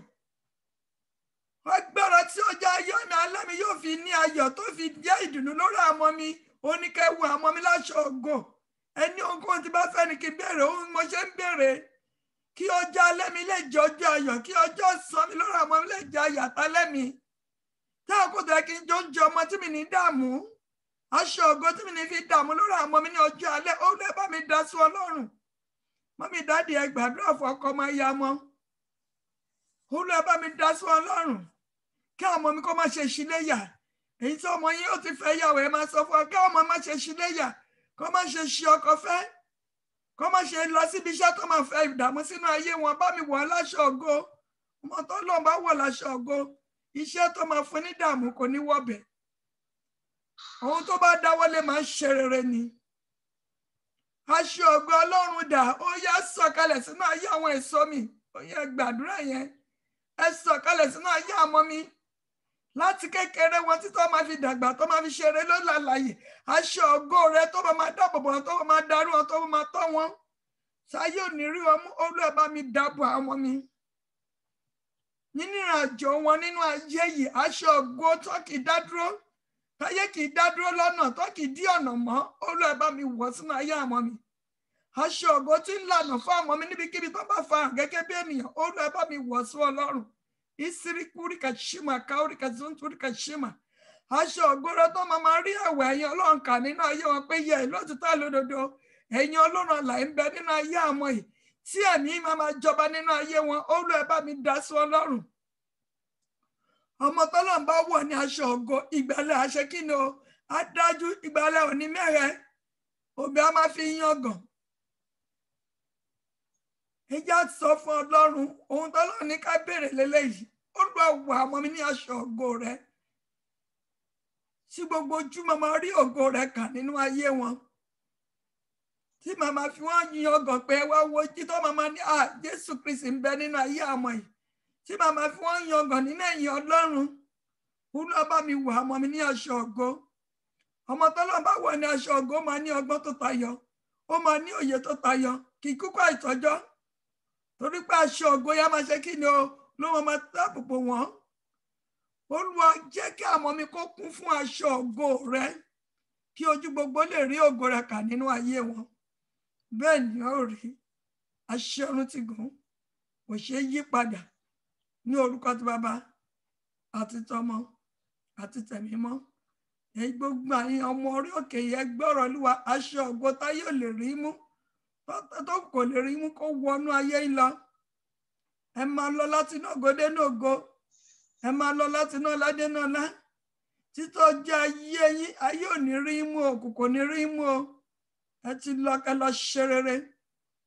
agbára tí ọjọ́ ayọ̀ mi alẹ́ mi yóò fi ní ayọ̀ tó fi jẹ́ ìdùnnú lórí àwọn mi oníkẹ́wù àwọn mi láṣọ ògo ẹni ohunkóhun tí bá fẹ́ ni kí n béèrè ohun mo ṣe ń béèrè kí ọjọ́ alẹ́ mi lè jẹ́ ọjọ́ ayọ̀ kí ọjọ́ ọ̀sán mi lórí àwọn mi lè jẹ́ ayọ̀ àtàlẹ́ mi tí àkótó yẹ kí n jọ ń jẹ ọmọ tí mi ní dààmú aṣọ ògo tí mi ní fi dààmú lórí àwọn mi ní ọjọ́ alẹ́ ó lè bá mi dá sí Ọlọ́run mọ́mí dáàdì ẹ gbàdúrà fún ọkọ ọmọ ìyá mọ́ ó lè bá mi dá sí Ọlọ́run kí àwọn ọmọ mi kó má ṣe ṣíléyà èyí tí ọmọ yín ó ti fẹ́ yàwó ẹ máa sọ fún ọ kí àwọn ọmọ má ṣe ṣíléyà kó má ṣe ṣí ọkọ fẹ́ kó má ṣe lọ síbi iṣẹ́ tó máa fẹ́ ìdààmú sínú ayé wọn bá mi wọ̀ láṣọ ògo ọmọ tó lọ́n bá wọ̀ láṣọ ògo iṣẹ́ tó máa fún ní dààmú kò ní wọ̀bẹ̀ ohun tó bá dáwọ́lé máa ń ṣe rere ni aṣọ ògo Ọlọ́run dà ó yá sọ̀kalẹ̀ sínú ayé àwọn èso mi ó yẹ gbàdúrà yẹn ẹ sọ̀kalẹ̀ sínú ayé àwọn mi láti kékeré wọn tí tó máa fi dàgbà tó máa fi ṣeré ló lálàyé aṣọ ògo rẹ tó máa dáàbò bò wọn tó máa darí wọn tó máa tọ́ wọn sáyé ò ní rí wọn mú. Olúwa bá mi dáàbò àwọn ọmọ mi nínú ìrìnàjò wọn nínú ayé yìí. Aṣọ ògo tó kì í dá dúró, táyé kì í dá dúró lọ́nà, tó kì í dí ọ̀nà mọ́, Olúwa bá mi wọ̀ sínú ayé àwọn ọmọ mi. Aṣọ ògo tí ń lànà fún àwọn ọmọ mi níbikíbi tó bá fa hàn gẹ́gẹ́ bí ènìyàn, Olúwa bá mi wọ̀ sí Ọlọ́run. Ìsirikúríkà ṣímà káóríkà zúntúríkà ṣímà. Aṣọ ògo tó máa rí ẹ̀wẹ̀ ẹ̀yin Ọlọ́run kà nínú ayé wọn pé yẹ lótìtọ́ lódodo ẹ̀yin Ọlọ́run àlàyé ń bẹ nínú ayé àwọn yìí tí ẹ̀mí máa jọba nínú ayé wọn. Olúwa bá mi dá sí Ọlọ́run. Ọmọ tọ́lọ́run bá wọ̀ ní aṣọ ògo, ìgbàlẹ̀ àṣẹ kí ni o? Á dájú ìgbàlẹ̀ òní mẹ́rẹ̀, òbí á máa fi yangàn. Ìjà sọ fún Ọlọ́run ohun tọ́lọ́run ní ká béèrè lélẹ́yìí. Olúwa wọ̀ ọmọ mi ní aṣọ ògo rẹ̀, tí gbogbo ojú máa rí ògo rẹ̀ kà nínú ayé wọn, tí màmá fi wọ́n yangàn pé wá wo títọ́ màmá ní Jésù Kristi ń bẹ nínú ayé ọmọ yìí, tí màmá fi wọ́n yangàn nínú ẹ̀yìn Ọlọ́run. Olúwa bá mi wọ̀ ọmọ mi ní aṣọ ògo. Ọmọ tọ́lọ́run bá wọ̀ ní aṣọ ògo máa ní ọgbọ́n tó tayọ, ó máa ní òye tó tayọ, kì í kúkú àìtọ́jọ́, torí pé aṣọ ògo yá máa ṣe kí ni o, ló máa dáàbòbò wọn. Olúwa jẹ́ kí àwọn mi kó kún fún aṣọ ògo rẹ, kí ojú gbogbo lè rí ògo rẹ kà nínú ayé wọn. Bẹ́ẹ̀ ni ó rí. Àṣẹ ọ̀run ti gùn, kò ṣeé yí padà. Ní orúkọ ti Bàbá àti tọmọ àti tẹ̀mí mọ́. Ẹ̀yin gbogbo àyìn ọmọ orí òkè yẹn gbọ́rọ̀ Olúwa. Aṣọ ògo táyé ò lè rí mú, tó kò lè rí mú, kó wọnú ayé yìí lọ. Ẹ máa lọ láti inú ògo dé inú ògo, ẹ máa lọ láti inú ọlá dé inú ọlá. Títọ́ jẹ́ ayé yín, ayé ò ní rí mú, òkùnkùn ní rí mú o. Ẹ ti lọ kẹ́ lọ ṣe rere.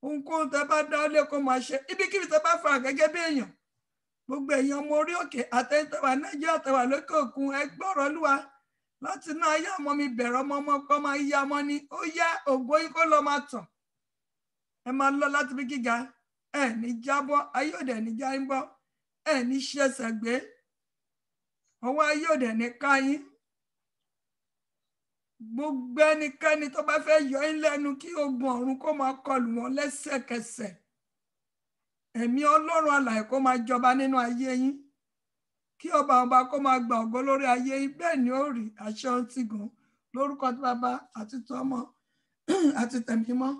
Ohunkóhun tẹ́ bá dá lé kó máa ṣe. Ibikíbi tẹ́ bá fà gẹ́gẹ́ bí èèyàn. Gbogbo èèyàn ọmọ orí òkè àtẹ̀tẹ̀wà Nàìjíríà àtẹ̀wà lókè òkun, ẹ gbọ́rọ̀ Olúwa. Láti inú ayé ọmọ mi bẹ̀rẹ̀ ọmọ kọ́ máa yá ọmọ ni. Ó yá ògo yín kó lọ máa tàn. Ẹ máa lọ láti bí gíga. Ẹ ní jábọ́, ayé òde ní já yín bọ́. Ẹ ní ṣẹ̀ṣẹ̀ gbé. Ọwọ́ ayé òde ní ká yín. Gbogbo ẹnikẹ́ni tó bá fẹ́ yọ yín lẹ́nu kí ogun ọ̀run kó máa kọlù wọn lẹ́sẹ̀kẹsẹ̀. Ẹ̀mí Ọlọ́run alààyè kó máa jọba nínú ayé yín. Kí ọba kó máa gba ògo lórí ayé yín. Bẹ́ẹ̀ ni ó rí. Àṣẹ ọ̀run ti gùn. Lórúkọ ti Bàbá àti tọmọ àti tẹ̀mí mọ́.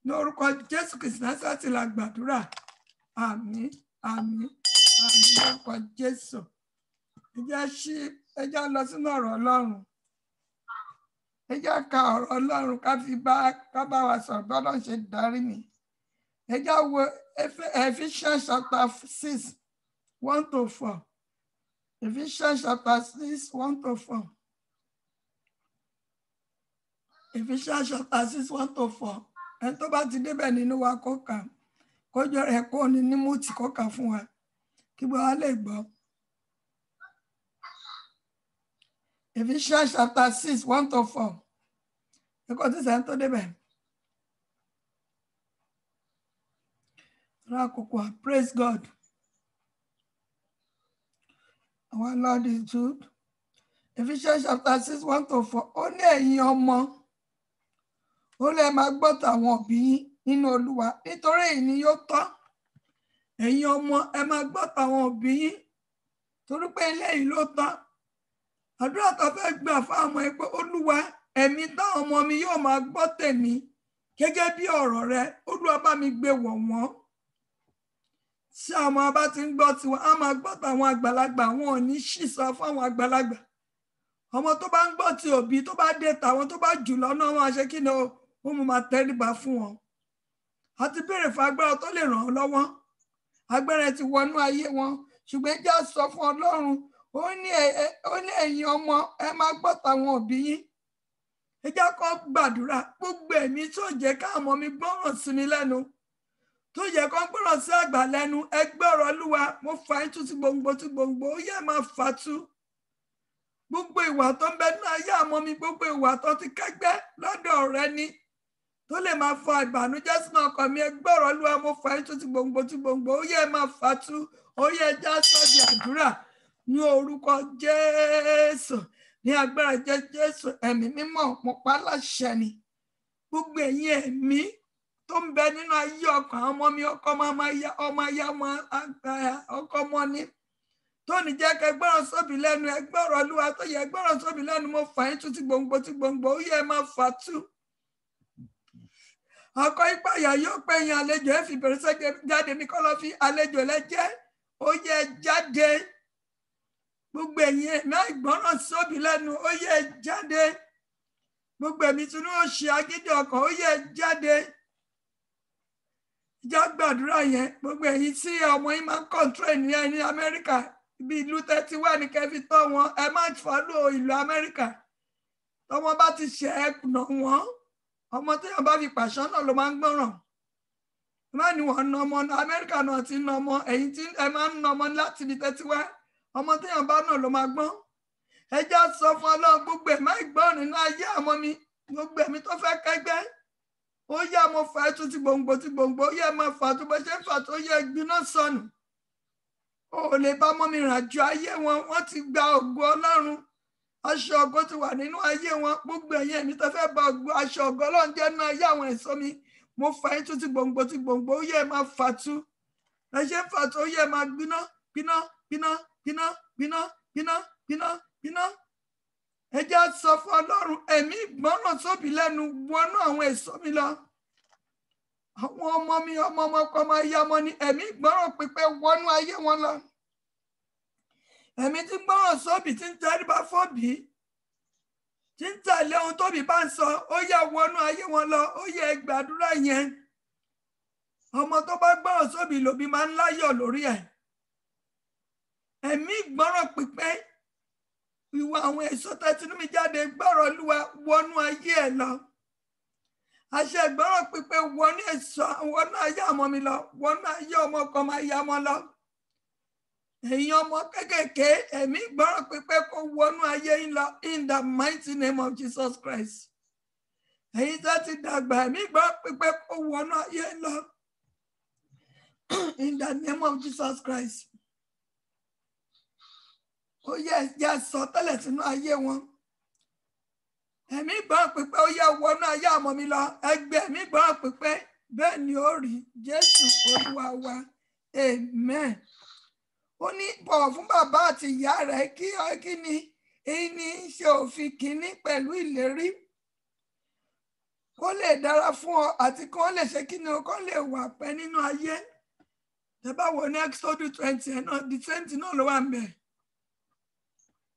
Ní orúkọ Jésù Kristi Násárẹ́tì la gbàdúrà. Àmín, àmín, àmín lórúkọ Jésù. Ẹ jẹ́ lọ sínú ọ̀rọ̀ Ọlọ́run. Ẹ jẹ́ ká ọ̀rọ̀ Ọlọ́run ká bá wa sọ̀rọ̀ bí Ọlọ́run ṣe darí mi. Ẹ jẹ́ wo Ephesians chapter 6, 1-4. Ephesians chapter 6, 1-4. Ephesians chapter 6, 1-4. Ẹni tó bá ti débẹ̀ nínú wa kó kà, kójọ rẹ̀ kó ní nímútì kó kà fún wa kí gbogbo wa lè gbọ́. Ephesians chapter 6, 1-4. Ẹ̀kọ́ tí sẹ́ni tó débẹ̀. Praise God. Our Lord is good. Ephesians chapter 6, 1-4. Ó ní ẹ̀yin ọmọ, ó lè máa gbọ́ tàwọn òbí nínú Olúwa, nítorí èyí ni yóò tọ́. Ẹ̀yin ọmọ, ẹ máa gbọ́ tàwọn òbí yín, torí pé eléyìí ló tọ́. Àdúrà tó fẹ́ gbà fún àwọn ẹ pé Olúwa, ẹ̀mí táwọn ọmọ mi yóò máa gbọ́ tèmi gẹ́gẹ́ bí ọ̀rọ̀ rẹ. Olúwa bá mi gbé wọ̀ wọ́n. Tí àwọn ọmọ bá ti ń gbọ́ tiwọn, á máa gbọ́ tàwọn àgbàlagbà, wọn ò ní ṣìsọ fún àwọn àgbàlagbà. Ọmọ tó bá ń gbọ́ ti òbí tó bá dé tàwọn tó bá jù lọ náà, wọn á ṣe kí ni ó mú máa tẹríba fún wọn. A ti béèrè fún agbára tó lè ràn ọ́ lọ́wọ́. Agbára ti wọnú ayé wọn, ṣùgbọ́n ẹ jẹ́ sọ fún Ọlọ́run. Ó ní ẹ̀yin ọmọ, ẹ máa gbọ́ tàwọn òbí yín. Ẹ jẹ́ kó gbàdúrà. Gbogbo ẹ̀mí tó jẹ́ káwọn ọmọ mi gbọ́ràn sí mi lẹ́nu, tó yẹ kó gbọ́ràn sí àgbà lẹ́nu, ẹ gbọ́rọ̀ Olúwa. Mo fà yín tú sí gbòǹgbò tí gbòǹgbò, ó yẹ máa fà tú. Gbogbo ìwà tó ń bẹ nínú ayé àwọn mi, gbogbo ìwà tó ti kẹ́gbẹ́ lọ́dọ̀ rẹ ni, tó lè máa fa ìbànújẹ́ sínú ọkàn mi, ẹ gbọ́rọ̀ Olúwa. Mo fà yín tú sí gbòǹgbò tí gbòǹgbò, ó yẹ máa fà tú. Ó yẹ já sọ di àdúrà ní orúkọ Jésù, ní agbára Jésù. Ẹ̀mí mímọ́ mo pa láṣẹ ni. Gbogbo ẹ̀yin ẹ̀mí tó ń bẹ nínú ayé ọkàn ọmọ mi ọkọ ọmọ aya ọkọ ọmọ ni tó ní jẹ́ kẹ́ gbọ́ràn sóbì lẹ́nu ẹgbọ́rọ̀ Olúwa tó yẹ gbọ́ràn sóbì lẹ́nu mo fà yín tú tí gbòǹgbò ó yẹ máa fà tú. Ọkọ ìpayà yóò pé yín àlejò ẹ fi bẹ̀rẹ̀ sẹ́jẹ̀ jáde ní kọ́lọ́fín àlejò lẹ́jẹ́ ó yẹ jáde. Gbogbo ẹ̀yin ẹ̀mí ìgbọ́ràn sóbì lẹ́nu ó yẹ jáde. Gbogbo ẹ̀mí tinú òṣì agídí ọkàn ó yẹ jáde. Ìjà gbàdúrà yẹn gbogbo ẹ̀yin tí ọmọ yín máa ń kọ́ńtró ènìyàn ní Amẹ́ríkà bí ìlú tẹ́tí wà ní kẹfí tọ́ wọn ẹ má fọ́lọ́ ìlú Amẹ́ríkà tọmọ bá ti ṣe ẹkùnà wọn ọmọ téèyàn bá fi pàṣán náà ló máa ń gbọ́ràn má ní wọn na ọmọ Amẹ́ríkà náà ti na ọmọ ẹ̀yin tí ẹ máa ń na ọmọ láti ibi tẹ́tí wá ọmọ téèyàn bá náà ló máa gbọ́n ẹ já sọ fún Ọlọ́run gbogbo ẹ̀ má gbọ́n nínú ayé àmọ́ mi gbogbo ẹ̀mí tó fẹ́ kẹ́gbẹ́ ó yá mo fà á tún ti gbòǹgbò ó yẹ máa fà tó bó ṣe fà tó yẹ gbiná sọnù ó lè bá mọ́ mi rìn àjò ayé wọn wọ́n ti gba ògo Ọlọ́run aṣọ ògo ti wà nínú ayé wọn gbogbo ẹ̀yin ẹ̀mí tó fẹ́ bá aṣọ ògo Ọlọ́run jẹ́ nínú ayé àwọn ẹ̀ṣọ́ mi mo fà á tún ti gbòǹgbò ó yẹ máa fà tú ẹ ṣe ń fà tó yẹ máa gbiná ẹ jẹ́ sọ fún Ọlọ́run ẹ̀mí ìgbọ́ràn sóbì lẹ́nu wọnú àwọn ẹ̀ṣọ́ mi lọ àwọn ọmọ mi ọmọ ọkọ ọmọ ìyá ọmọ ni ẹ̀mí ìgbọ́ràn pípẹ́ wọnú ayé wọn lọ ẹ̀mí tí gbọ́ràn sóbì tí ń tẹríba fóbì tí ń tẹ̀lé ohun tóbì bá ń sọ ó yá wọnú ayé wọn lọ ó yẹ gbàdúrà yẹn ọmọ tó bá gbọ́ràn sóbì lòbí máa ń láyọ̀ lórí ẹ̀ ẹ̀mí ìgbọ́ràn pípẹ́ ìwà àwọn èso tẹ́tínú mi jáde gbọ́rọ̀ Olúwa wọnú ayé ẹ̀ lọ àṣẹ ìgbọ́rọ̀ pípẹ́ wọnú èso wọnú ayé ọmọ mi lọ wọnú ayé ọmọ kan máa yá ọmọ lọ ẹ̀yin ọmọ kékèké ẹ̀mí ìgbọ́rọ̀ pípẹ́ kó wọnú ayé yín lọ in the mighty name of Jesus Christ ẹ̀yin tó ti dàgbà ẹ̀mí ìgbọ́rọ̀ pípẹ́ kó wọnú ayé yín lọ in the name of Jesus Christ. Ó yẹ ẹja sọ tẹ́lẹ̀ sínú ayé wọn ẹ̀mí ìgbọ́ràn pípẹ́ ó yẹ wọnú ayé ọmọ mi lọ ẹgbẹ́ ẹ̀mí ìgbọ́ràn pípẹ́ bẹ́ẹ̀ ni ó rí Jésù Olúwa wa amen. Ó ní bọ̀wọ̀ fún bàbá àti ìyá rẹ̀ kí ni èyí ní í ṣe òfin kìíní pẹ̀lú ìlérí kó lè dára fún ọ àti kó lè ṣe kí ni kó lè wà pẹ́ nínú ayé ẹ bá wo ní Exodus 20 náà the same thing náà ló wà ń bẹ̀.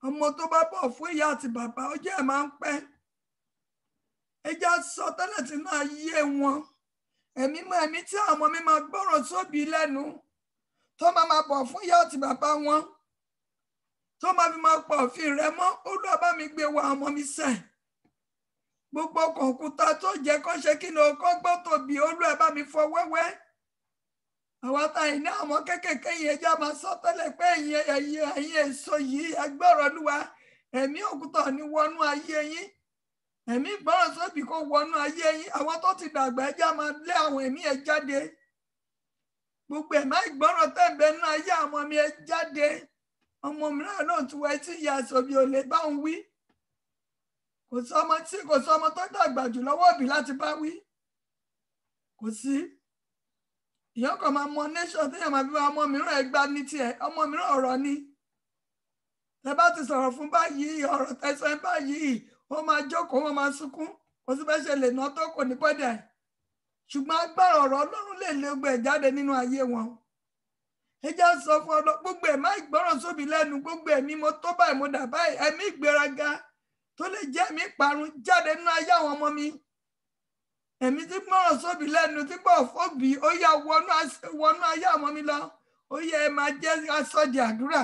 Ọmọ tó bá bọ̀ fún ìyá àti bàbá ó jẹ́ máa ń pẹ́ ẹja sọ tẹ́lẹ̀ sínú ayé wọn ẹ̀mí mọ́ ẹ̀mí tí àwọn ọmọ mi máa gbọ́ràn sóbì lẹ́nu tó máa bọ̀ fún ìyá àti bàbá wọn tó máa fi máa pọ̀ òfin rẹ mọ́ Olúwa bá mi gbé wa ọmọ mi sẹ̀ gbogbo kọ̀ǹkúta tó jẹ́ kó ṣe kí ni o kó gbọ́ tóbi Olúwa bá mi fọ wẹ́wẹ́ àwọn táyì ní àwọn kékèké yẹn já máa sọ tẹ́lẹ̀ pé ẹ̀yin èso yìí ẹgbọ́rọ̀ Olúwa ẹ̀mí òkúta ní wọnú ayé yín ẹ̀mí ìgbọ́ràn sóbì kó wọnú ayé yín àwọn tó ti dàgbà ẹjá máa lé àwọn ẹ̀mí ẹ̀ jáde gbogbo ẹ̀mí ìgbọ́ràn tẹ̀m̀bẹ̀ nínú ayé àwọn ọmọ mi ẹ̀ jáde ọmọ mìíràn náà tún wáyé tí ìyá sóbì ò lè bá òun wí kò sọ ọmọ tó dàgbà jù lọ́wọ́ òbí láti bá wí kò sí. Ìyá kan máa mọ nation tí èèyàn máa fi wá ọmọ mìíràn ẹgbàá ní tiẹ̀ ọmọ mìíràn ọ̀rọ̀ ni tẹ bá ti sọ̀rọ̀ fún báyìí ọ̀rọ̀ tẹ̀sán báyìí wọ́n máa jókòó wọ́n máa sunkún kò sí bẹ́ẹ̀ ṣe lè ná tó kò ní pẹ́dẹ̀ ṣùgbọ́n agbára ọ̀rọ̀ Ọlọ́run lè lé gbogbo ẹ̀ jáde nínú ayé wọn ẹ jẹ́ sọ fún ọlọ́ gbogbo ẹ̀ má ìgbọ́ràn sóbì lẹ́nu gbogbo ẹ̀mí mo tó báyìí mo dà báyìí ẹ̀mí ìgbéraga tó lè jẹ́ ẹ̀mí ìparun jáde nínú ayé àwọn ọmọ mi ẹ̀mí tí gbọ́ràn sóbì lẹ́nu tí gbọ́ fọ́bì ó yá wọnú ayé àwọn mi lọ ó yẹ ẹ máa jẹ́ asọ́dì àdúrà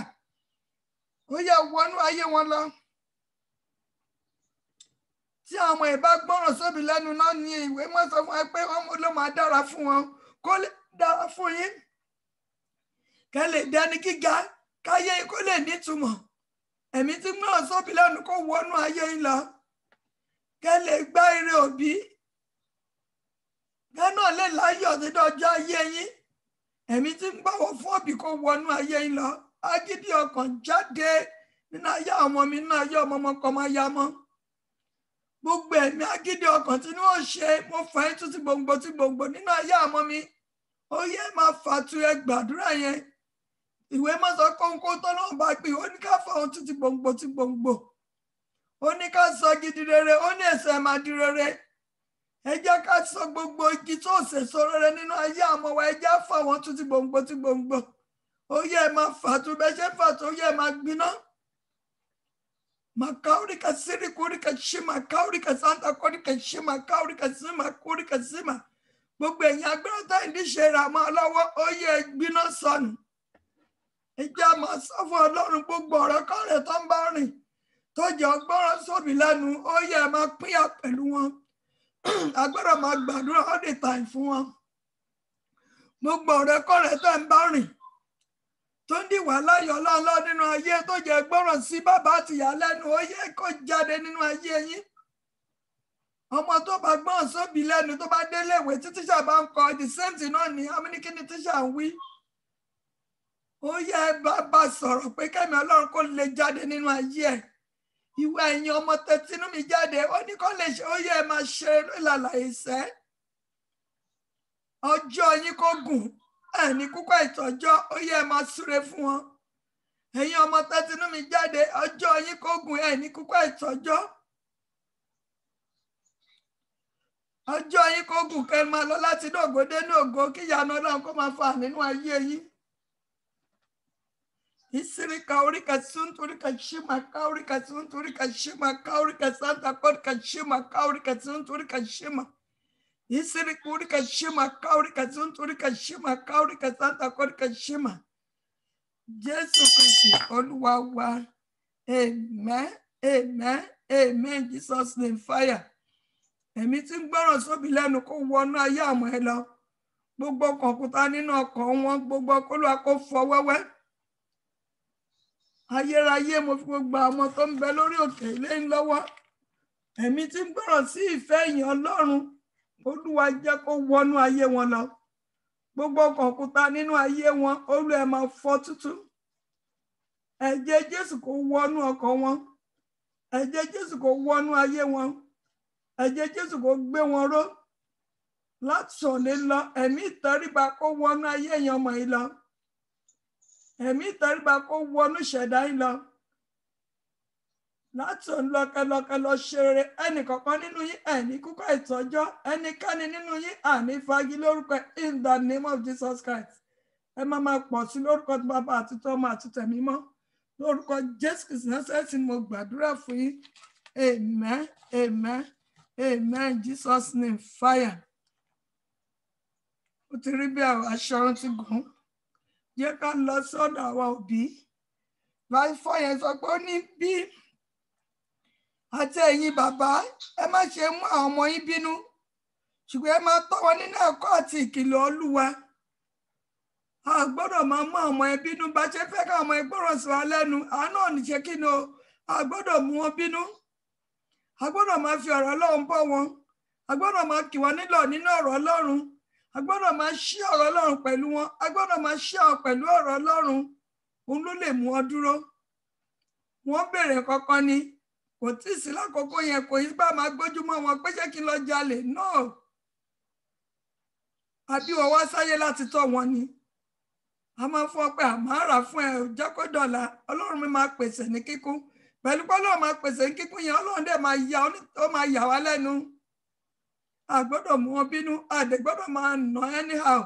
ó yẹ wọnú ayé wọn lọ tí àwọn ìbá gbọ́ràn sóbì lẹ́nu náà ní ìwé mọ́ sọ fún ẹ pé ọmọ ló máa dára fún wọn kó lè dára fún yín kẹ́ lè dẹni gíga káyé kó lè nítumọ̀ ẹ̀mí tí gbọ́ràn sóbì lẹ́nu kó wọnú ayé yín lọ kẹ́ lè gbá ire òbí kẹ́nà lè láyọ̀ nínú ọjọ́ ayé yín ẹ̀mí tí ń gbọ́wọ́ fún òbí kó wọnú ayé yín lọ agídí ọkàn jáde nínú ayé ọmọ mi nínú ayé ọmọ kan máa ya mọ́ gbogbo ẹ̀mí agídí ọkàn tí wọ́n ṣe mo fà á tún ti gbòǹgbò nínú ayé àmọ́ mi ó yẹ máa fàtú ẹ gbàdúrà yẹn ìwé mọ́sán kóńkó tó náà bá gbé ó ní ká fà ohun tún ti gbòǹgbò ó ní ká sọ gidi rere ó ní èso ẹ̀ máa di rere ẹ jẹ́ ká sọ gbogbo igi tó sèso rere nínú ayé àmọ́ wa ẹ jẹ́ fà wọ́n tún ti gbòǹgbò ó yẹ máa fàtú bẹ́ẹ̀ ṣe fàtú ó yẹ máa gbiná. Makaurika siri kurika shima kaurika santa kurika shima kaurika sima kurika sima gbogbo ẹ̀yin agbára tá ìdí ṣe ra máa lọ́wọ́ ó yẹ gbiná sọnù ìjà máa sọ fún Ọlọ́run gbogbo ọ̀rọ̀ kọ́rẹ̀ tó ń bá rìn tó jẹ́ ọgbọ́rọ̀ sóbì lẹ́nu ó yẹ máa pínyà pẹ̀lú wọn agbára máa gbàdúrà all the time fún wọn gbogbo ọ̀rọ̀ kọ́rẹ̀ tó ń bá rìn tó ń dìwà láyọ̀ lọ́lọ́ nínú ayé tó jẹ́ gbọ́ràn sí bàbá àtìyá lẹ́nu ó yẹ kó jáde nínú ayé yín ọmọ tó bá gbọ́n sóbì lẹ́nu tó bá délé ìwé tí tíṣà bá ń kọ the same thing náà ní amúnikíní tíṣà ń wí ó yẹ bàbá sọ̀rọ̀ pé kẹ́mi Ọlọ́run kó lè jáde nínú ayé ẹ̀ ìwé ẹ̀yin ọmọ tẹ̀tínú mi jáde ó ní kó lè ṣe ó yẹ máa ṣe ìlàlà ìṣẹ́ ọjọ́ yín kó gùn ẹni kúkọ́ ìtọ́jọ́ ó yẹ máa súre fún wọn ẹ̀yin ọmọ tẹ́tínú mi jáde ọjọ́ yín kó gùn ẹni kúkọ́ ìtọ́jọ́ ọjọ́ yín kó gùn kẹ́ máa lọ láti dògó dé ní ògo kí ìyanu Ọlọ́run kó máa fà nínú ayé yín ìsíríkà oríkà súntúríkà ṣímà káoríkà súntúríkà ṣímà káoríkà santa kọ́ríkà ṣímà káoríkà súntúríkà ṣímà Isirikurika shima kaurika sunturika shima kaurika santa korika shima. Jésù Kristi Olúwa wa. Amen. Amen. Amen. Jesus name fire. Ẹ̀mí tí ń gbọ́ràn sóbì lẹ́nu kó wọnú ayé àmọ́ ẹ lọ. Gbogbo kọ̀ǹpútà nínú ọkàn wọn gbogbo kólúwa kó fọ́ wẹ́wẹ́. Ayérayé mo fi gbogbo àwọn tó ń bẹ lórí òkè ilé ń lọ́wọ́. Ẹ̀mí tí ń gbọ́ràn sí ìfẹ́ ìyìn Ọlọ́run. Olúwa jẹ́ kó wọnú ayé wọn lọ gbogbo kọ̀ǹpútà nínú ayé wọn olú ẹ̀ máa fọ́ tútù ẹ̀jẹ̀ Jésù kó wọnú ọkàn wọn ẹ̀jẹ̀ Jésù kó wọnú ayé wọn ẹ̀jẹ̀ Jésù kó gbé wọn ró láti òní lọ ẹ̀mí ìtẹríba kó wọnú ayé yẹn ọmọ yìí lọ ẹ̀mí ìtẹríba kó wọnú ìṣẹ̀dá yìí lọ láti òun lọ́kẹ́lọ́kẹ́lọ́ ṣe rere ẹnìkọ̀ọ̀kan nínú yín ẹ̀ní kúkọ́ ìtọ́jọ́ ẹnikẹ́ni nínú yín àní fagi lórúkọ in the name of Jesus Christ ẹ máa pọ̀ sí lórúkọ tí bàbá àti tọ́mọ àti tẹ̀mí mọ́ lórúkọ Jésù Kristi náà mo gbàdúrà fún yín amen amen amen Jesus name fire ó ti rí bí aṣọ ti gùn jẹ́ ká lọ sọ́dọ̀ àwa òbí láì fọ́ yẹn sọ pé ó ní bí àti ẹ̀yin bàbá ẹ má ṣe mú àwọn ọmọ yín bínú ṣùgbọ́n ẹ máa tọ́ wọn nínú ẹ̀kọ́ àti ìkìlọ̀ Olúwa a gbọ́dọ̀ máa mú àwọn ọmọ ẹ bínú bá ṣe fẹ́ káwọn ọmọ ẹ gbọ́ràn sí wa lẹ́nu àánú ò ní ṣe kí ni o a gbọ́dọ̀ mú wọn bínú a gbọ́dọ̀ máa fi ọ̀rọ̀ Ọlọ́run bọ́ wọn a gbọ́dọ̀ máa kì wọ́n nílọ̀ nínú ọ̀rọ̀ Ọlọ́run a gbọ́dọ̀ máa ṣí ọ̀rọ̀ Ọlọ́run pẹ̀lú wọn a gbọ́dọ̀ máa ṣí àwọn pẹ̀lú ọ̀rọ̀ Ọlọ́run òun ló lè mú wọn dúró wọ́n béèrè kankan ni kò tí ì sí lákòókò yẹn kò yí bá máa gbójúmọ́ wọn pé ṣé kí n lọ jalè náà àbí wọ́n wá sáyé láti tọ́ wọn ni a máa fọ́ pé àmàrà fún ẹ jẹ́ kó dọ̀la Ọlọ́run mi máa pèsè ní kíkún pẹ̀lú pé Ọlọ́run máa pèsè ní kíkún yẹn Ọlọ́run dẹ̀ máa yà wá lẹ́nu a gbọ́dọ̀ mú wọn bínú a dẹ̀ gbọ́dọ̀ máa nà anyhow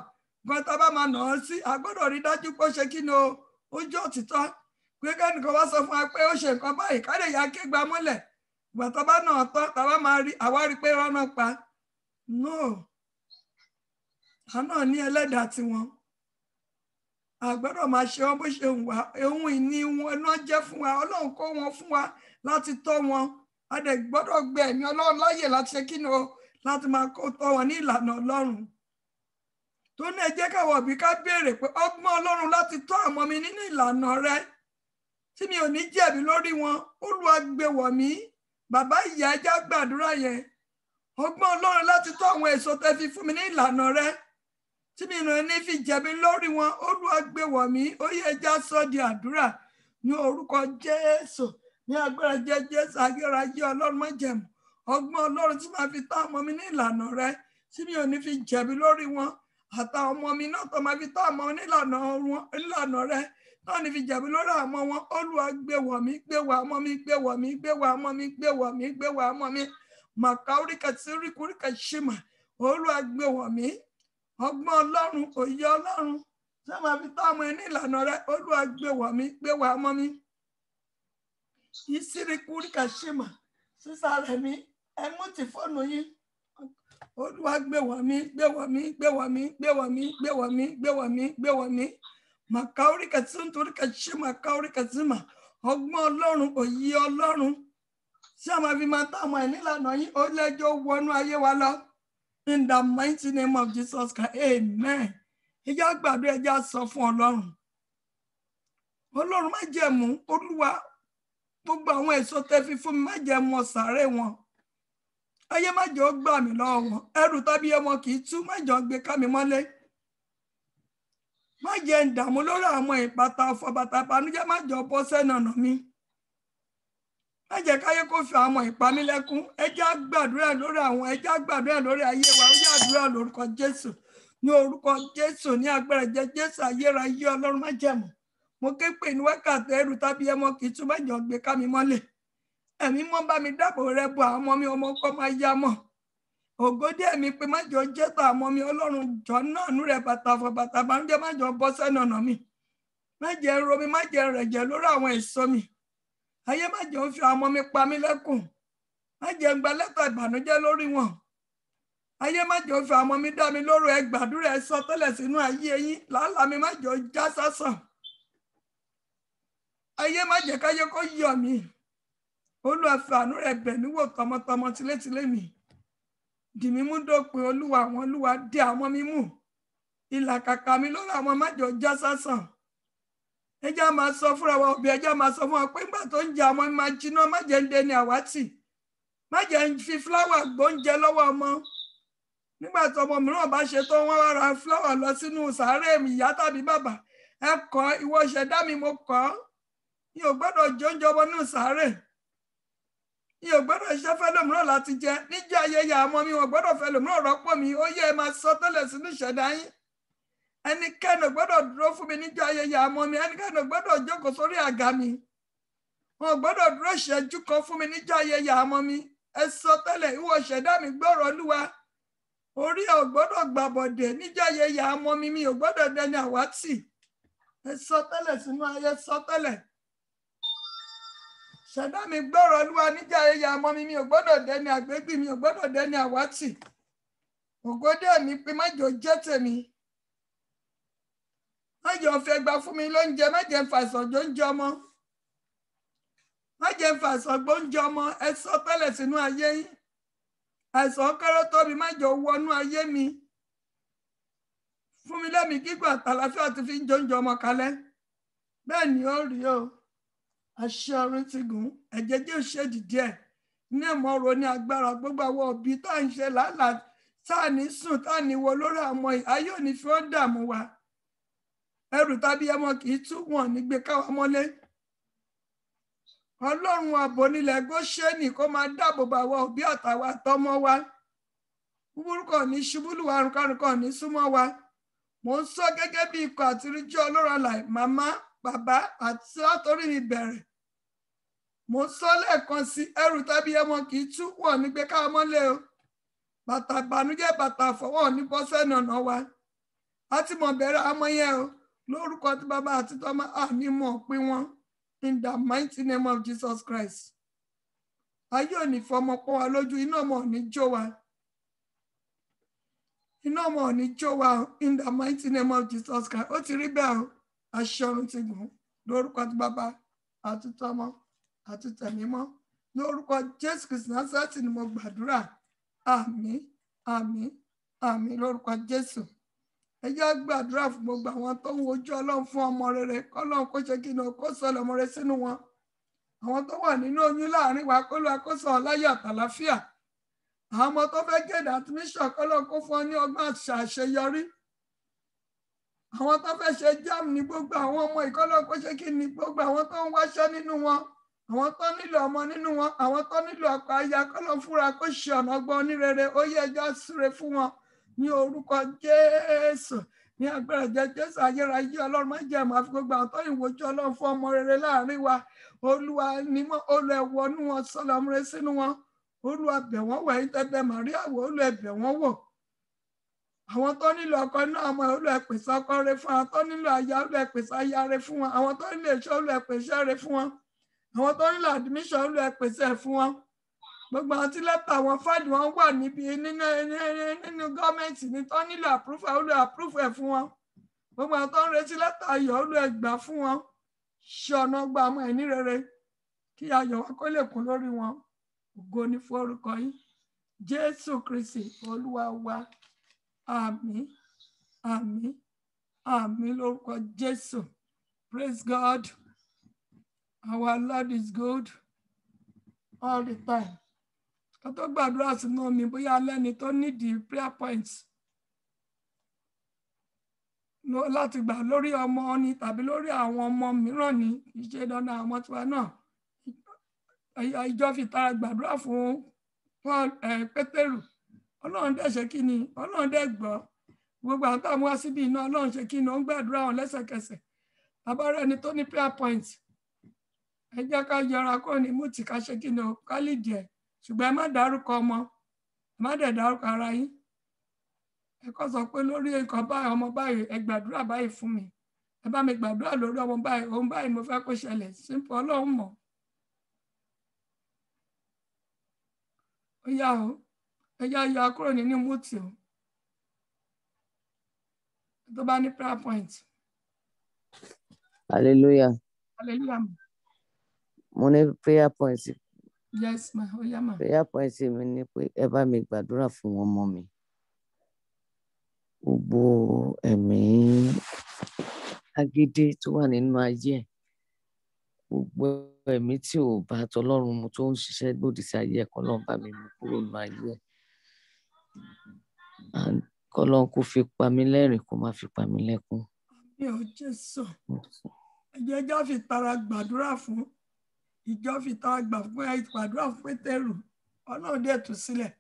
gan tá a bá máa nà ọ́ sí a gbọ́dọ̀ rí dájú pé ó ṣe kí ni ó jẹ́ òtítọ́ pé kẹ́nìkan wá sọ fún wa pé ó ṣe nǹkan báyìí ká lè yá ké gba mọ́lẹ̀ ìgbà tó bá nà ọ́ tán tàbá máa rí àwa rí pé rọ́nà pa no àná ní ẹlẹ́dàá tiwọn a gbọ́dọ̀ máa ṣe wọn bó ṣe ń wá ohun ìní wọn náà jẹ́ fún wa Ọlọ́run kó wọn fún wa láti tọ́ wọn a dẹ̀ gbọ́dọ̀ gbé ẹ̀mí Ọlọ́run láyè láti ṣe kí ni o láti máa kó tọ́ wọn ní ìlànà Ọlọ́run tó ní ẹ jẹ́ káwọ̀ bí ká béèrè pé ọgbọ́n Ọlọ́run láti tọ́ àwọn mi nínú ìlànà rẹ tí mi ò ní jẹ̀bi lórí wọn Olúwa gbé wọ̀ mí bàbá ìyá ẹja gbàdúrà yẹn ọgbọ́n Ọlọ́run láti tọ́ àwọn èso tẹ́ fi fún mi ní ìlànà rẹ tí mi ò ní fi jẹ̀bi lórí wọn Olúwa gbé wọ̀ mí ó yẹ ẹja sọ di àdúrà ní orúkọ Jésù ní agbára Jésù ayérayé Ọlọ́run májẹ̀mú ọgbọ́n Ọlọ́run tí máa fi tọ́ ọmọ mi ní ìlànà rẹ tí mi ò ní fi jẹ̀bi lórí wọn àtàwọn ọmọ mi náà tó máa fi tọ́ ọmọ nílànà rẹ náà ní fi jẹ̀bi lórí àwọn wọn. Olúwa gbé wọ̀ mí, gbé wọ̀ ọmọ mi, gbé wọ̀ mí, gbé wọ̀ ọmọ mi, gbé wọ̀ mí, gbé wọ̀ ọmọ mi. Màkàóríkà sí ríkúríkà ṣìmà. Olúwa gbé wọ̀ mí, ọgbọ́n Ọlọ́run, òye Ọlọ́run tí máa fi tọ́ ọmọ ní ìlànà rẹ. Olúwa gbé wọ̀ mí, gbé wọ̀ ọmọ mi. Ìsíríkúríkà ṣìmà. Sísá rẹ̀ mi, ẹ mú ti fóònù yín. Olúwa gbé wọ̀ mí, gbé wọ̀ mí, gbé wọ̀ mí, gbé wọ̀ mí, gbé wọ̀ mí, gbé wọ̀ mí, gbé wọ̀ mí. Màkàóríkà sí nítoríkà ṣìmà, káóríkà ṣìmà. Ọgbọ́n Ọlọ́run, òye Ọlọ́run tí a máa fi máa tọ́ ọmọ ẹ̀ nílànà yín. Ó lẹ́jọ́ wọnú ayé wa lọ. In the mighty name of Jesus Christ, amen. Ẹ jẹ́ gbàdúrà, ẹ jẹ́ sọ fún Ọlọ́run. Ọlọ́run má jẹ́ mú Olúwa gbogbo àwọn èso tẹ́ fi fún mi, má jẹ́ mọ sàárè wọn. Ayé má jẹ́ ó gbà mí lọ́wọ́ wọn. Ẹrù tàbí ọmọ kì í tú, má jẹ́ ó gbé ká mi mọ́lé. Má jẹ́ ń dààmú lórí àwọn ìpàtà ọ̀fọ̀ bàtà ìbànújẹ́, má jẹ́ ó bọ́ sẹ́nu ọ̀nà mi. Má jẹ́ káyé kó fi àwọn ìpamí lẹ́kún. Ẹ jẹ́ gbàdúrà lórí àwọn, ẹ jẹ́ gbàdúrà lórí ayé wa. Ó jẹ́ àdúrà lórúkọ Jésù. Ní orúkọ Jésù, ní agbára jẹ́ Jésù ayérayé Ọlọ́run má jẹ́ mọ́. Mo ké pè ní wákàtí ẹrù tàbí ọmọ kì í tún má jẹ́ ó gbé ká mi mọ́lẹ̀. Ẹ̀mí mọ́ bá mi dáàbò rẹ bo àwọn ọmọ mi, ọmọ kọ́ máa yá mọ́. Ògódé ẹ̀mí pé má jẹ́ ó jẹ́ tó àwọn ọmọ mi. Ọlọ́run jọ náà nú rẹ̀ bàtà fọ bàtà ìbànújẹ́, má jẹ́ ó bọ́ sẹ́nu ọ̀nà mi. Má jẹ́ ń ro mi, má jẹ́ ń rẹ̀jẹ̀ lórí àwọn èso mi. Ayé má jẹ́ ó fi àwọn ọmọ mi pa mí lẹ́kùn. Má jẹ́ ń gba lẹ́tà ìbànújẹ́ lórí wọn. Ayé má jẹ́ ó fi àwọn ọmọ mi dá mi lóró. Ẹ gbàdúrà, ẹ sọ tẹ́lẹ̀ sínú ayé yín. Làálàá mi má jẹ́ ó já sásán. Ayé má jẹ́ káyé kó yọ̀ mí. Olúwa fi àánú rẹ̀ bẹ̀ mí wò tọmọtọmọ, tilétilé mi. Dì mí mú dópin Olúwa, àwọn Olúwa dí àwọn mi mú. Ìlàkàkà mi lórí àwọn má jẹ́ ó já sásán. Ẹ jẹ́ máa sọ fúnra wa òbí, ẹ jẹ́ máa sọ fún wa pé nígbà tó ń jẹ ọmọ mi máa jiná, má jẹ́ ń dẹni àwátì. Má jẹ́ ń fi fúláwà gbóúnjẹ lọ́wọ́ ọmọ. Nígbà tí ọmọ mìíràn bá ṣe tó wọ́n wá ra fúláwà lọ sínú sàárè ìyá tàbí bàbá. Ẹ kọ̀, ìwọ ṣẹ̀dá mi, mo kọ̀. Mi ò gbọ́dọ̀ jẹ oúnjẹ ọmọ nínú sàárè. Mi ò gbọ́dọ̀ ṣe fẹ́ lòmíràn láti jẹ. Níjẹ́ ayẹyẹ ọmọ mi, ò gbọ́dọ̀ fẹ́ lòmíràn rọ́pò mi. Ó yẹ ẹ máa sọ tẹ́lẹ̀ sínú ìṣẹ̀dá yín. Ẹnikẹ́ni ò gbọ́dọ̀ dúró fún mi níjọ́ ayẹyẹ ọmọ mi. Ẹnikẹ́ni ò gbọ́dọ̀ jókòó sórí àga mi. Wọn ò gbọ́dọ̀ dúró ìṣẹ́jú kan fún mi níjọ́ ayẹyẹ ọmọ mi. Ẹ sọ tẹ́lẹ̀, ìwọ ṣẹ̀dá mi, gbọ́rọ̀ Olúwa. Orí ò gbọ́dọ̀ gbàbọ̀dẹ̀ níjọ́ ayẹyẹ ọmọ mi. Mi ò gbọ́dọ̀ dẹni àwátì. Ẹ sọ tẹ́lẹ̀ sínú ayé, sọ tẹ́lẹ̀. Ṣẹ̀dá mi, gbọ́rọ̀ Olúwa, níjọ́ ayẹyẹ ọmọ mi. Mi ò gbọ́dọ̀ dẹni àgbégbì, mi ò gbọ́dọ̀ dẹni àwátì. Ògódé mi pé má jẹ́ ó jẹ́ tèmi. Má jẹ́ ó fẹ́ gbà fún mi lóúnjẹ, má jẹ́ ń fàìsàn jóúnjẹ ọmọ. Má jẹ́ ń fàìsàn gbóúnjẹ ọmọ. Ẹ sọ tẹ́lẹ̀ sínú ayé yín. Àìsàn kéré tó mi, má jẹ́ ó wọnú ayé mi. Fún mi lẹ́mìí gígùn àtàlàfíà ti fi ń jóúnjẹ ọmọ kalẹ̀. Bẹ́ẹ̀ ni ó rí o. Àṣẹ ọ̀run ti gùn. Ẹ̀jẹ̀ jẹ́ òṣèdì díẹ̀. Ní ìmọ̀ràn ní agbára gbogbo àwọn òbí tá à ń ṣe làálàá, tá à ní sùn, tá à ní wo lórí àwọn ayé òní fi ó dààmú wa. Ẹrù tàbí ọmọ kì í tú wọn nígbè káwa mọ́lé. Ọlọ́run ààbò nílẹ̀ Góṣẹ́nì kó máa dáàbò bò àwọn òbí àtàwọn àtọmọ wa. Búburú kò ní ṣubú lù wá, àrùnkárùn kò ní súnmọ́ wa. Mò ń sọ gẹ́gẹ́ bí ikọ̀ àtiríjú Ọlọ́run alààyè, màmá, bàbá àti látòrí mi bẹ̀rẹ̀. Mò ń sọ lẹ́ẹ̀kan sí, ẹrù tàbí ọmọ kì í tú wọn nígbè káwa mọ́lé o. Bàtà ìbànújẹ́, bàtà àfọwọ́ ní bọ́ sẹ́nu ọ̀nà wa. A ti mọ̀ bẹ̀rẹ̀ ọmọ yẹn o. Lórúkọ tí bàbá àti tọ́mọ àní mọ̀ pín wọn. In the mighty name of Jesus Christ. Ayé ò ní fọmọ pọ́n wa lójú, iná ọmọ ò ní jó wa. Iná ọmọ ò ní jó wa in the mighty name of Jesus Christ. Ó ti rí bẹ́ẹ̀ o. Àṣẹ ọ̀run ti gùn. Lórúkọ tí bàbá àti tọ́mọ àti tẹ̀mí mọ́. Lórúkọ Jésù Kristi Násárẹ́tì ni mo gbàdúrà. Àmín, àmín, àmín lórúkọ Jésù. Ẹ jẹ́ gbàdúrà fún gbogbo àwọn tó ń wojú Ọlọ́run fún ọmọ rere. Kọ́lọ́run kó ṣe kí ni kó sọ ọmọ rere sínú wọn. Àwọn tó wà nínú oyún láàrin wa, k'Olúwa kó sọ wọn láyọ̀ àtàlàfíà. Àwọn ọmọ tó fẹ́ gẹ̀dẹ̀ admission, k'Ọlọ́run kó fún ọ ní ọgbọ́n àti àṣeyọrí. Àwọn tó fẹ́ ṣe JAMB ní gbogbo àwọn ọmọ ìkọ́lọ́run kó ṣe kí ni gbogbo àwọn tó ń wáṣẹ́ nínú wọn. àwọn tó nílò ọmọ nínú wọn, àwọn tó nílò ọkọ aya, kọ́lọ́run fúnra kó ṣe ọ̀nà ọgbọ́n onírere, ó yẹ ẹjọ́ súre fún wọn ní orúkọ Jésù, ní agbára Jésù ayérayé. Ọlọ́run má jẹ́ àmọ́ àfi gbogbo àwọn tó ìwòjú Ọlọ́run fún ọmọ rere láàrin wa. Olúwa mímọ́, Olúwa ẹ wọnú wọn, sọ́lọ́ ọmọ rere sínú wọn. Olúwa bẹ̀ wọ́n wò, ẹ̀yin tẹ́bẹ̀ Màríà wò, Olúwa ẹ bẹ̀ wọ́n wò. Àwọn tó nílò ọkọ náà ọmọ, Olúwa ẹ pèsè ọkọ rere fún wọn. Àwọn tó nílò aya, Olúwa ẹ pèsè aya rere fún wọn. Àwọn tó nílò iṣẹ́, Olúwa ẹ pèsè rere fún wọn. Àwọn tó nílò admission, Olúwa ẹ pèsè fún wọn. Gbogbo àwọn tí lẹ́tà àwọn fáìlì wọn wà níbi nínú gọ́ọ̀mẹ̀ntì ní tó nílò àpúrúfù, Olúwa àpúrúfù ẹ̀ fún wọn. Gbogbo àwọn tó ń retí lẹ́tà ayọ̀, Olúwa ẹ gbà fún wọn. Ṣe ọ̀nà gba àwọn ẹni rere kí ayọ̀ wa kó lè kún lórí wọn. Ògo ni fún orúkọ yín, Jésù Kristi Olúwa wa. Àmín, àmín, àmín lórúkọ Jésù. Praise God. Our Lord is good all the time. Ká tó gbàdúrà sínú omi, bóyá lẹ́ni tó nídìí prayer points láti gbà lórí ọmọ ni tàbí lórí àwọn ọmọ mìíràn ni, kì í ṣe dandan àwọn tiwa náà. Ìjọ fi tara gbàdúrà fún Pétérù. Ọlọ́run dẹ̀ ṣe kí ni? Ọlọ́run dẹ̀ gbọ́. Gbogbo àwọn táwọn wá síbi iná, Ọlọ́run ṣe kí ni? Ó ń gbàdúrà wọn lẹ́sẹ̀kẹsẹ̀. Bàbá rẹ̀ ni tó ní prayer points. Ẹ jẹ́ ká yọra kó ní mútì ká ṣe kí ni o, ká lè jẹ. Ṣùgbọ́n ẹ má dárúkọ ọmọ, ẹ má dẹ̀ dárúkọ ara yín. Ẹ kọ́ sọ pé lórí nǹkan báyìí, ọmọ báyìí, ẹ gbàdúrà báyìí fún mi. Ẹ bá mi gbàdúrà lórí ọmọ báyìí, ohun báyìí mo fẹ́ kó ṣẹlẹ̀. Simple, Ọlọ́run mọ̀. Ó yá o, ẹ já yọ kúrò nínú mútì o. Tó bá ní prayer point. Hallelujah. Hallelujah. Mo ní prayer point. Yes ma, ó yá ma. Prayer point mi ni pé ẹ bá mi gbàdúrà fún ọmọ mi. Gbogbo ẹ̀mí agídí tó wà nínú ayé ẹ̀, gbogbo ẹ̀mí tí ò bá tọlọ́run mu tó ń ṣiṣẹ́ lòdì sí ayé ẹ̀, k'Ọlọ́run bá mi mú kúrò nínú ayé ẹ̀. K'Ọlọ́run kó fi pa mí lẹ́rìn, kó má fi pa mí lẹ́kún. Àmín o Jésù. Ìjọ fi tara gbàdúrà fún, ìjọ fi tara gbàdúrà fún Pétérù. Ọlọ́run dẹ̀ tú sílẹ̀.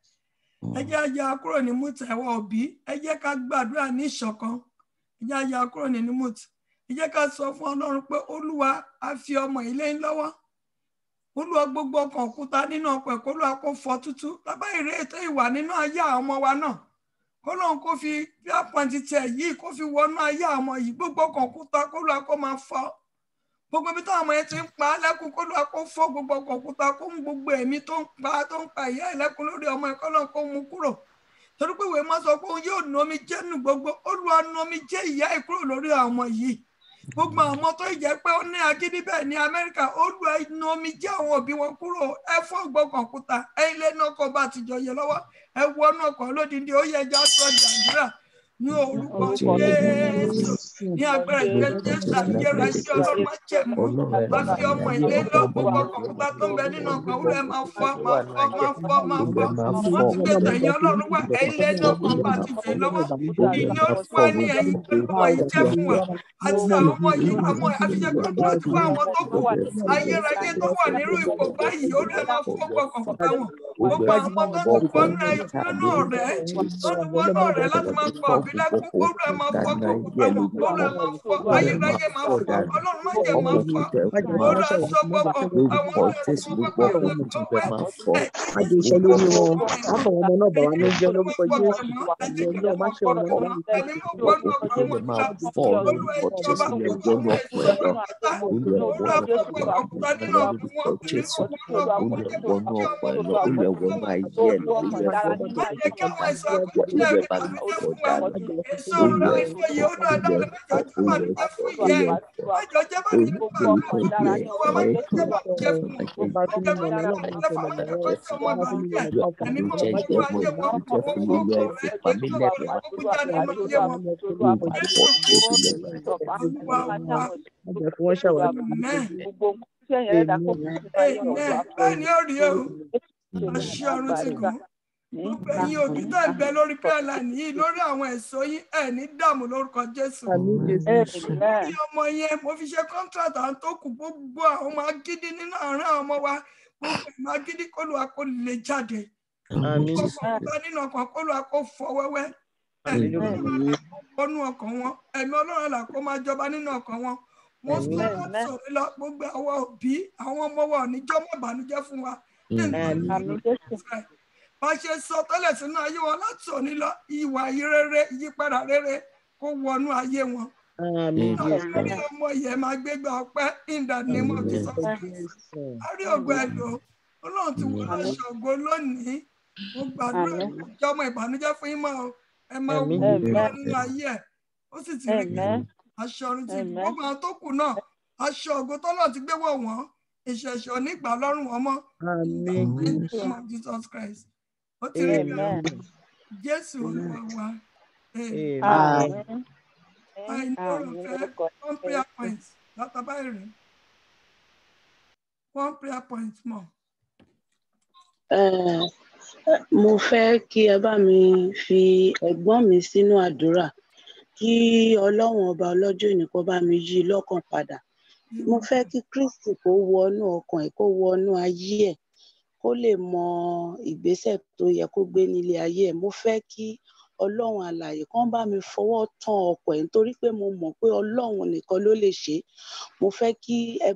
Ẹ jẹ́ ajá kúrò ní mútì ẹ̀wọ̀ òbí. Ẹ jẹ́ ká gbàdúrà ní ìṣọ̀kan. Ẹ jẹ́ ajá kúrò nínú mútì. Ẹ jẹ́ ká sọ fún Ọlọ́run pé Olúwa á fi ọmọ ilé ń lọ́wọ́. Olúwa gbogbo ọkàn òkúta nínú ọkọ̀ ẹ̀kọ́, Olúwa kó fọ́ tútú. Bàbá ìrè ètò ìwà nínú ayé àwọn ọmọ wa náà. K'Ọlọ́run kó fi bí àpọ̀ntì tiẹ̀ yìí kó fi wọnú ayé àwọn ọmọ yìí. Gbogbo ọkàn òkúta k'Olúwa kó máa fọ́. Gbogbo ibi táwọn ọmọ yẹn ti ń pa á lẹ́kún, k'Olúwa kó fọ́ gbogbo ọkàn òkúta, kó mú gbogbo ẹ̀mí tó ń pa ìyá ẹ̀ lẹ́kún lórí ọmọ ẹ̀, k'Ọlọ́run kó mú kúrò. Torí pé ìwé máa sọ pé òun yóò nu omijé nù gbogbo. Olúwa nu omijé ìyá ẹ̀ kúrò lórí àwọn ọmọ yìí. Gbogbo àwọn ọmọ tó jẹ́ pé ó ní agídí bẹ́ẹ̀ ní Amẹ́ríkà, Olúwa nu omijé àwọn òbí wọn kúrò. Ẹ fọ́ gbogbo òkúta, ẹ ilé náà kó bá ti jọyè lọ́wọ́. Ẹ wọnú ọkọ̀ lódìndín, ó yẹ já sọ di àdúrà ní orúkọ Jésù, ní agbára Jésù ayérayé. Ọlọ́run má jẹ̀mú, má fi ọmọ ilé lọ gbogbo òkúta tó ń bẹ nínú ọkọ̀, Olúwa máa fọ́. Wọ́n ti gbé tẹ̀yìn Ọlọ́run wá, ẹ ilé náà kó bá ti jẹ lọ́wọ́. Ìní Olúwa ní ẹ̀yìn olúwa yìí jẹ́ fún wa. Àti àwọn ọmọ yìí, àwọn àfijẹ́ kọ́ńtírọ́tì fún àwọn tó kù. Ayérayé tó wà nírú ipò báyìí, Olúwa máa fọ́ gbogbo òkúta wọn. Gbogbo àwọn ọmọ tó ti wọnú ọ̀rẹ́ láti máa pọ̀ bí lẹ́kún, Olúwa máa fọ́ gbogbo àwọn. Olúwa máa fọ́, ayérayé máa fọ́. Ọlọ́run má jẹ́ máa fọ́. Olúwa sọ gbogbo àwọn gbogbo ẹ̀yin òbí tẹ̀ ń bẹ lórí prayer line yìí lórí àwọn ẹ̀sọ́ yín ẹ̀ ní dààmú lórúkọ Jésù. Lórí ọmọ yẹn mo fi ṣe contract àwọn tó kù gbogbo àwọn ọmọ agídí nínú àárín àwọn ọmọ wa gbogbo ìmọ̀ agídí k'Olúwa kó lè jáde. Gbogbo nínú ọkàn k'Olúwa kó fọ́ wẹ́wẹ́. Ẹ̀mí Ọlọ́run wọnú ọkàn wọn. Ẹ̀mí Ọlọ́run là kó máa jọba nínú ọkàn wọn. Mo sọ láti sọ̀rọ̀ lọ gbogbo àwọn òbí àwọn ọmọ wa ò ní jọ́ mọ́ ìbànújẹ́ fún wa. Bá ṣe sọ tẹ́lẹ̀ sínú ayé wọn láti òní lọ ìwà rere ìyípadà rere kó wọnú ayé wọn. Lórí ọmọ yẹn máa gbégbá ọpẹ́ in the name of Jesus Christ. A rí ògo ẹ̀ lò Ọlọ́run ti wọ́n aṣọ ògo lónìí. Mo gbàdúrà ìjọmọ ìbànújẹ́ fún yín mọ́ ọ. Ẹ máa wù nínú ayé ẹ̀. Ó sì ti rí aṣọ ọ̀run ti gbogbo àwọn tó kù náà. Aṣọ ògo tọ́lọ̀ ti gbé wọ̀ wọ́n. Ìṣẹ̀ṣẹ̀ onígbà lọ́rùn wọn mọ́. In the name of Jesus Christ. Ó ti rí Jésù Olúwa wa. One prayer point. Dr. Byron. One prayer point more. Mo fẹ́ kí ẹ bá mi fi ẹ̀gbọ́n mi sínú àdúrà kí Ọlọ́run ọba ọlọ́jọ́ òní kó bá mi yí lọ́kàn padà. Mo fẹ́ kí Kristi kó wọnú ọkàn ẹ̀ kó wọnú ayé ẹ̀ kó lè mọ ìgbésẹ̀ tó yẹ kó gbé nílé ayé ẹ̀. Mo fẹ́ kí Ọlọ́run alààyè kán bá mi fọwọ́ tán ọkàn ẹ̀ nítorí pé mo mọ̀ pé Ọlọ́run nìkan ló lè ṣe é. Mo fẹ́ kí ẹ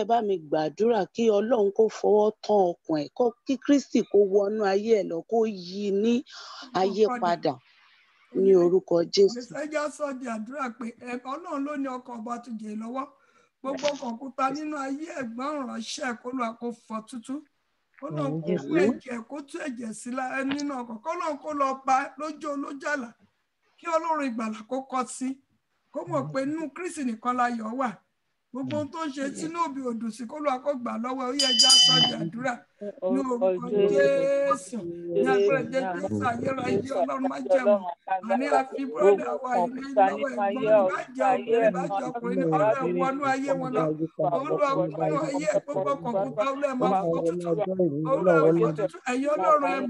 bá mi gbàdúrà kí Ọlọ́run kó fọwọ́ tán ọkàn ẹ̀ kí Kristi kó wọnú ayé ẹ̀ lọ kó yí ní ayé padà ní orúkọ Jésù. Ẹja sọ di àdúrà pé Ọlọ́run ló ní ọkàn ọba tó jẹ lọ́wọ́ gbogbo kọ̀ǹpútà nínú ayé ẹ̀gbọ́n ránṣẹ́ kó lọ kó fọ́ tútú kó lọ kó tú ẹ̀jẹ̀ kó tú ẹ̀jẹ̀ sí nínú ọkàn kó lọ kó lọ bá lójú olójàlá kí Ọlọ́run ìgbàlà kó kọ́ sí kó mọ̀ pé inú Kristi nìkan láyọ̀ wà gbogbo ohun tó ń ṣe sínú òbí òdù sí kó lọ kó gbà lọ́wọ́ ó yẹ ẹja sọ di àdúrà ní orúkọ Jésù ní agbẹ́rẹ́ Jésù ayérayé Ọlọ́run má jẹ̀mú àní àfi búrọ́dà wa ilé lọ́wọ́ ẹ̀gbọ́n ìbájẹ́ ọkùnrin ọlọ́ ẹ̀wọ́nú ayé wọn lọ olú ọkùnrin ayé gbogbo kọ̀ǹpútà olú ẹ̀ máa fọ́ tútù olú ẹ̀ fọ́ tútù ẹ̀yin Ọlọ́run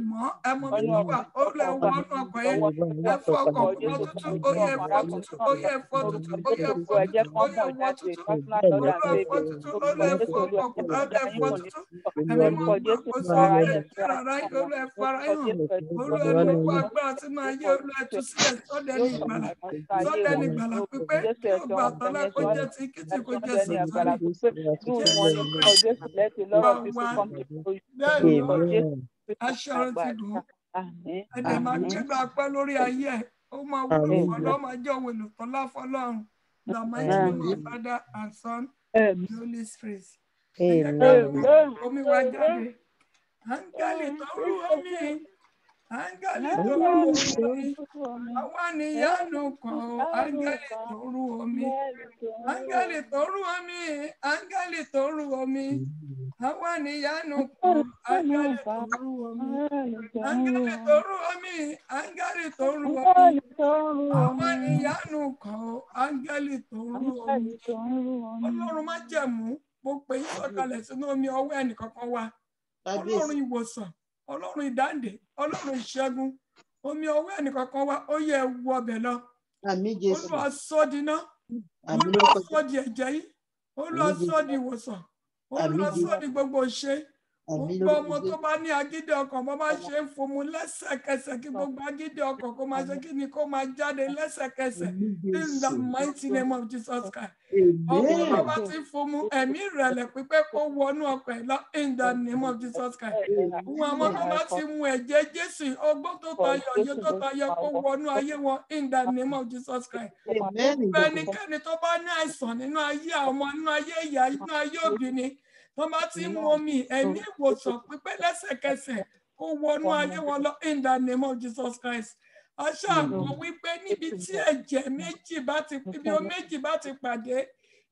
ẹ̀ mọ̀ bí wọ́n wà olú ẹ̀ wọ́nú ọkọ̀ yẹn ẹ̀ fọ́ kọ̀ǹpútà tútù ó yẹ ẹ̀fọ́ tútù ó yẹ ẹ̀fọ́ tútù ó yẹ ẹ̀fọ́ tútù ó yẹ ẹ̀fọ́ tútù olú ẹ̀fọ́ tútù olú ẹ̀fọ́ kọ̀ǹpútà ẹ̀fọ́ tútù ẹ̀mí mọ̀ kó sí ẹ̀rọ olú ẹ̀fọ́ ara yàn olú ẹ̀fọ́ agbára tí máa yẹ olú ẹ̀tú sílẹ̀ sọ́dẹ̀ni ìgbàlà pípé kí ó gbà tọ́lá kó jẹ́ tí kìtì kó jẹ́ sọ̀tàlì aṣọ́run ti dùn ẹ̀dẹ̀ máa gbégbá pẹ́ lórí ayé ẹ̀ ó máa wúlò fọlọ́ máa jẹ́ òwe lòtọ́ láfọlọ́run the mighty name of Father and Son and Holy Spirit. Omi wá jáde áńgẹ́lì tó rú omi áńgẹ́lì tó rú omi àwa níyanu kan áńgẹ́lì tó rú omi áńgẹ́lì tó rú omi áńgẹ́lì tó rú omi àwa níyanu kan áńgẹ́lì tó rú omi áńgẹ́lì tó rú omi áńgẹ́lì tó rú omi àwa níyanu kan áńgẹ́lì tó rú omi Ọlọ́run má jẹ̀mú mo pè é sọ̀kalẹ̀ sínú omi ọwọ́ ẹnìkankan wa Ọlọ́run ìwòsàn Ọlọ́run ìdáǹdè Ọlọ́run ìṣẹ́gun omi ọwọ́ ẹnìkankan wa ó yẹ ewu ọbẹ̀ lọ Olúwa sọ di iná Olúwa sọ di ẹ̀jẹ̀ yìí Olúwa sọ di ìwòsàn Olúwa sọ di gbogbo ṣe gbogbo ọmọ tó bá ní agídí ọkàn bó bá ṣe ń fomu lẹ́sẹ̀kẹsẹ̀ kí gbogbo agídí ọkàn kó máa ṣe kí ni kó máa jáde lẹ́sẹ̀kẹsẹ̀ in the mighty name of Jesus Christ ọkàn bó bá ti fomu ẹ̀mí ìrẹ̀lẹ̀ pípé kó wọnú ọkàn ẹ̀ lọ in the name of Jesus Christ wọn ọmọ tó bá ti mu ẹ̀jẹ̀ Jésù ọgbọ́n tó tayọ òye tó tayọ kó wọnú ayé wọn in the name of Jesus Christ ẹnikẹ́ni tó bá ní àìsàn nínú ayé àwọn nínú ayé ìyá nínú ayé òbí ni tó bá ti mú omi ẹ̀mí ìwòsàn pípẹ́ lẹ́sẹ̀kẹsẹ̀ kó wọnú ayé wọn lọ in the name of Jesus Christ. Aṣọ àkọ́ wípé níbi tí ẹ̀jẹ̀ méjì bá ti pàdé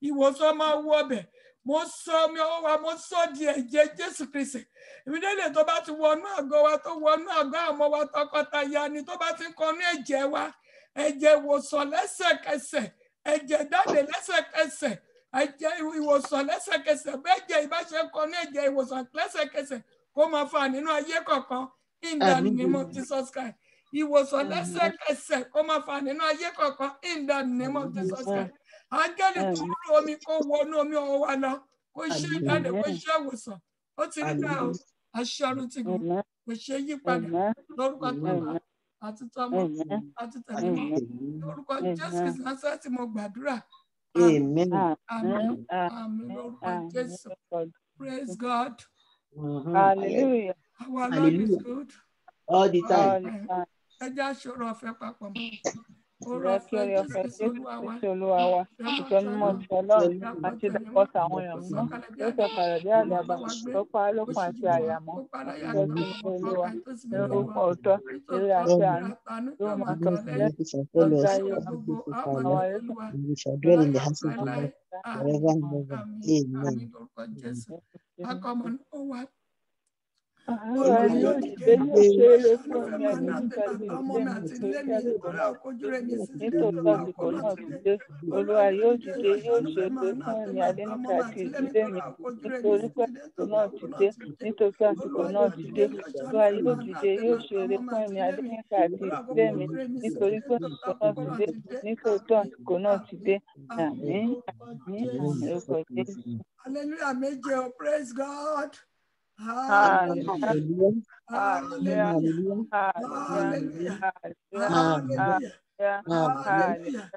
ìwòsàn máa wọ ọbẹ̀. Mo sọ omi ọwọ́ wa mo sọ di ẹ̀jẹ̀ Jésù Kristi. Ìbílẹ̀ tó bá ti wọnú àgọ́ wa tó wọnú àgọ́ àwọn wa tọkọtaya ni tó bá ti kọnú ẹ̀jẹ̀ wa ẹ̀jẹ̀ ìwòsàn lẹ́sẹ̀kẹsẹ̀ ẹ̀jẹ̀ dáde lẹ́sẹ̀kẹsẹ̀ ẹ̀jẹ̀ ìwòsàn lẹ́sẹ̀kẹsẹ̀ bẹ́ẹ̀ jẹ́ ìbáṣe kan ní ẹ̀jẹ̀ ìwòsàn lẹ́sẹ̀kẹsẹ̀ kó máa fà nínú ayé kọ̀ọ̀kan in the name of Jesus Christ. Ìwòsàn lẹ́sẹ̀kẹsẹ̀ kó má fà nínú ayé kankan in the name of Jesus Christ. Áńgẹ́lì tó rú omi kó wọnú omi ọwọ́ wa lọ kó ṣe jáde kó ṣe ìwòsàn. Ó ti rí bẹ́ẹ̀ o, àṣẹ ọ̀run ti gùn, kò ṣe yí padà lórúkọ Bàbá àti tọmọ àti tẹ̀mí mọ́. Lórúkọ Jésù Kristi Násárẹ́tì mo gbàdúrà. Amen. Àmín. Àmín lórúkọ Jésù. Praise God. Hallelujah. Our Lord is good. All the time. Ẹ jẹ́ àṣọrọ̀ ọ̀fẹ́ papọ̀ mọ́. Jẹ́ kí orí ọ̀fẹ́ Jésù Kristi Olúwa wa, ìfẹ́ mímọ́ ti Ọlọ́run àti ìdàpọ̀tà àwọn èèyàn mímọ́ yóò sọ̀kalẹ̀ bí àdàbà tó pa á lókun àti àyàmọ́. Jẹ́ kí Olúwa ní orúkọ ọ̀tọ̀ eré àti àánú yóò máa tọ̀ sílẹ̀ lọ́jọ́ ayé gbogbo àwọn ayélujára. We shall dwell in the house of the Lord forever and ever. Amen. Olúwa yóò dìde yóò ṣe eré fún ẹ̀mí àdúgbò nítòótọ́ àsìkò náà ti dé. Olúwa yóò dìde yóò ṣe eré fún ẹ̀mí Adéníkà àti ìdílé mi nítorí pé àsìkò náà ti dé. Nítòótọ́ àsìkò náà ti dé. Olúwa yóò dìde yóò ṣe eré fún ẹ̀mí Adéníkà àti ìdílé mi nítorí pé àsìkò náà ti dé. Nítòótọ́ àsìkò náà ti dé. Àmín. Àmín. Orúkọ Jésù. Hallelujah, méje o, praise God. Hallelujah. Hallelujah. Hallelujah. Hallelujah. Hallelujah. Hallelujah.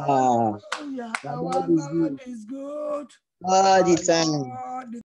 Hallelujah. Our Lord is good. All the time.